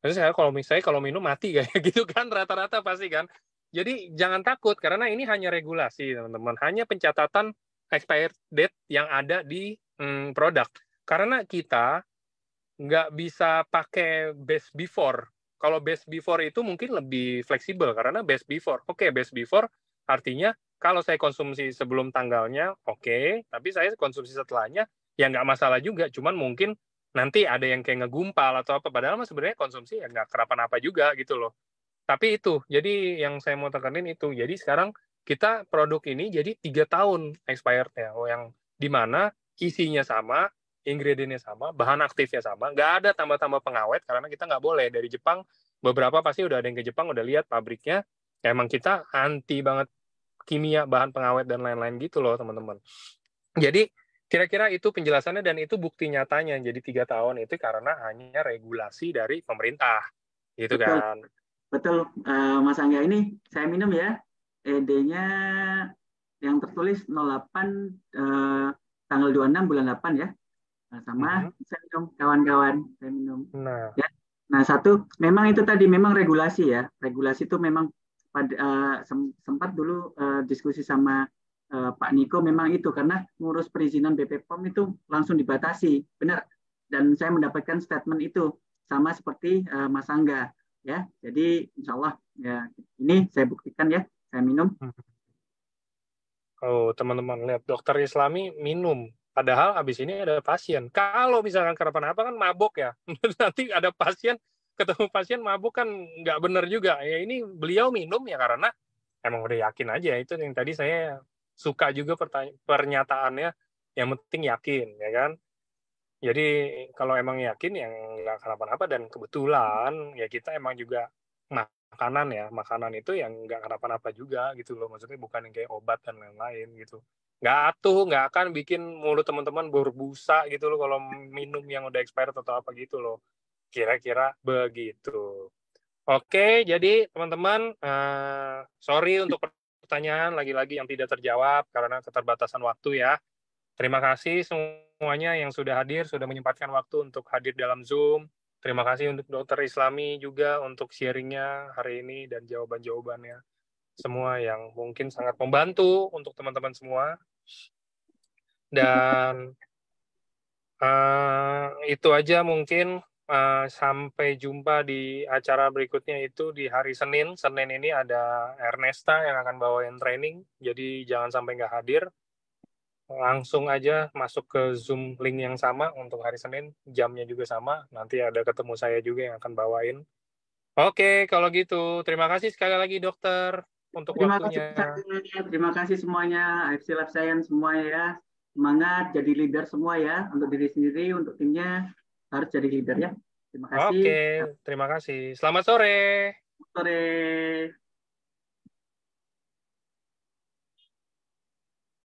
Terus saya kalau minum mati kayak gitu kan rata-rata pasti kan. Jadi jangan takut karena ini hanya regulasi teman-teman, hanya pencatatan expired date yang ada di produk. Karena kita nggak bisa pakai best before. Kalau best before itu mungkin lebih fleksibel karena best before. Oke, best before artinya kalau saya konsumsi sebelum tanggalnya oke, tapi saya konsumsi setelahnya ya nggak masalah juga. Cuman mungkin nanti ada yang kayak ngegumpal atau apa, padahal mah sebenarnya konsumsi ya nggak kenapa-napa juga gitu loh. Tapi itu, jadi yang saya mau tekanin itu, jadi sekarang kita produk ini jadi 3 tahun expired-nya, yang dimana isinya sama, ingredientnya sama, bahan aktifnya sama, nggak ada tambah-tambah pengawet, karena kita nggak boleh. Dari Jepang, beberapa pasti udah ada yang ke Jepang, udah lihat pabriknya, emang kita anti banget kimia, bahan pengawet, dan lain-lain gitu loh, teman-teman. Jadi, kira-kira itu penjelasannya, dan itu bukti nyatanya. Jadi 3 tahun itu karena hanya regulasi dari pemerintah. Gitu Betul, kan. betul. Mas Angga, ini saya minum ya. ED-nya yang tertulis 08 tanggal 26 bulan 8 ya. Sama saya minum, kawan-kawan, saya minum. Nah, Ya. Nah, satu, memang itu tadi, memang regulasi ya. Regulasi itu memang sempat dulu diskusi sama Pak Niko, memang itu karena ngurus perizinan BP POM itu langsung dibatasi, benar. Dan saya mendapatkan statement itu sama seperti Mas Angga, ya. Jadi insya Allah ya, ini saya buktikan ya, saya minum. oh, teman-teman lihat, dokter Islami minum. Padahal habis ini ada pasien. Kalau misalkan kenapa-napa kan mabok ya. Nanti ada pasien, ketemu pasien mabuk kan nggak benar juga. Ya ini beliau minum ya karena emang udah yakin aja. Itu yang tadi saya suka juga pernyataannya. Yang penting yakin, ya kan. Jadi kalau emang yakin yang nggak kenapa-napa, dan kebetulan ya kita emang juga makanan itu yang nggak kenapa-napa juga gitu loh, maksudnya bukan yang kayak obat dan lain-lain gitu. Nggak akan bikin mulut teman-teman berbusa gitu loh kalau minum yang udah expired atau apa gitu loh, kira-kira begitu. Oke, jadi teman-teman, sorry untuk pertanyaan lagi-lagi yang tidak terjawab karena keterbatasan waktu ya. Terima kasih semuanya yang sudah hadir, sudah menyempatkan waktu untuk hadir dalam Zoom. Terima kasih untuk Dokter Islami juga untuk sharingnya hari ini dan jawaban-jawabannya. Semua yang mungkin sangat membantu untuk teman-teman semua. Dan itu aja mungkin. Sampai jumpa di acara berikutnya itu di hari Senin. Senin ini ada Ernesta yang akan bawain training, jadi jangan sampai nggak hadir. Langsung aja masuk ke Zoom link yang sama untuk hari Senin, jamnya juga sama. Nanti ada ketemu saya juga yang akan bawain. Oke, kalau gitu. Terima kasih sekali lagi dokter untuk Terima kasih, waktunya. terima kasih semuanya, AFC Lab Science semua ya. Semangat jadi leader semua ya, untuk diri sendiri, untuk timnya harus jadi leader ya. Terima kasih. Oke, terima kasih. Selamat sore. Sore.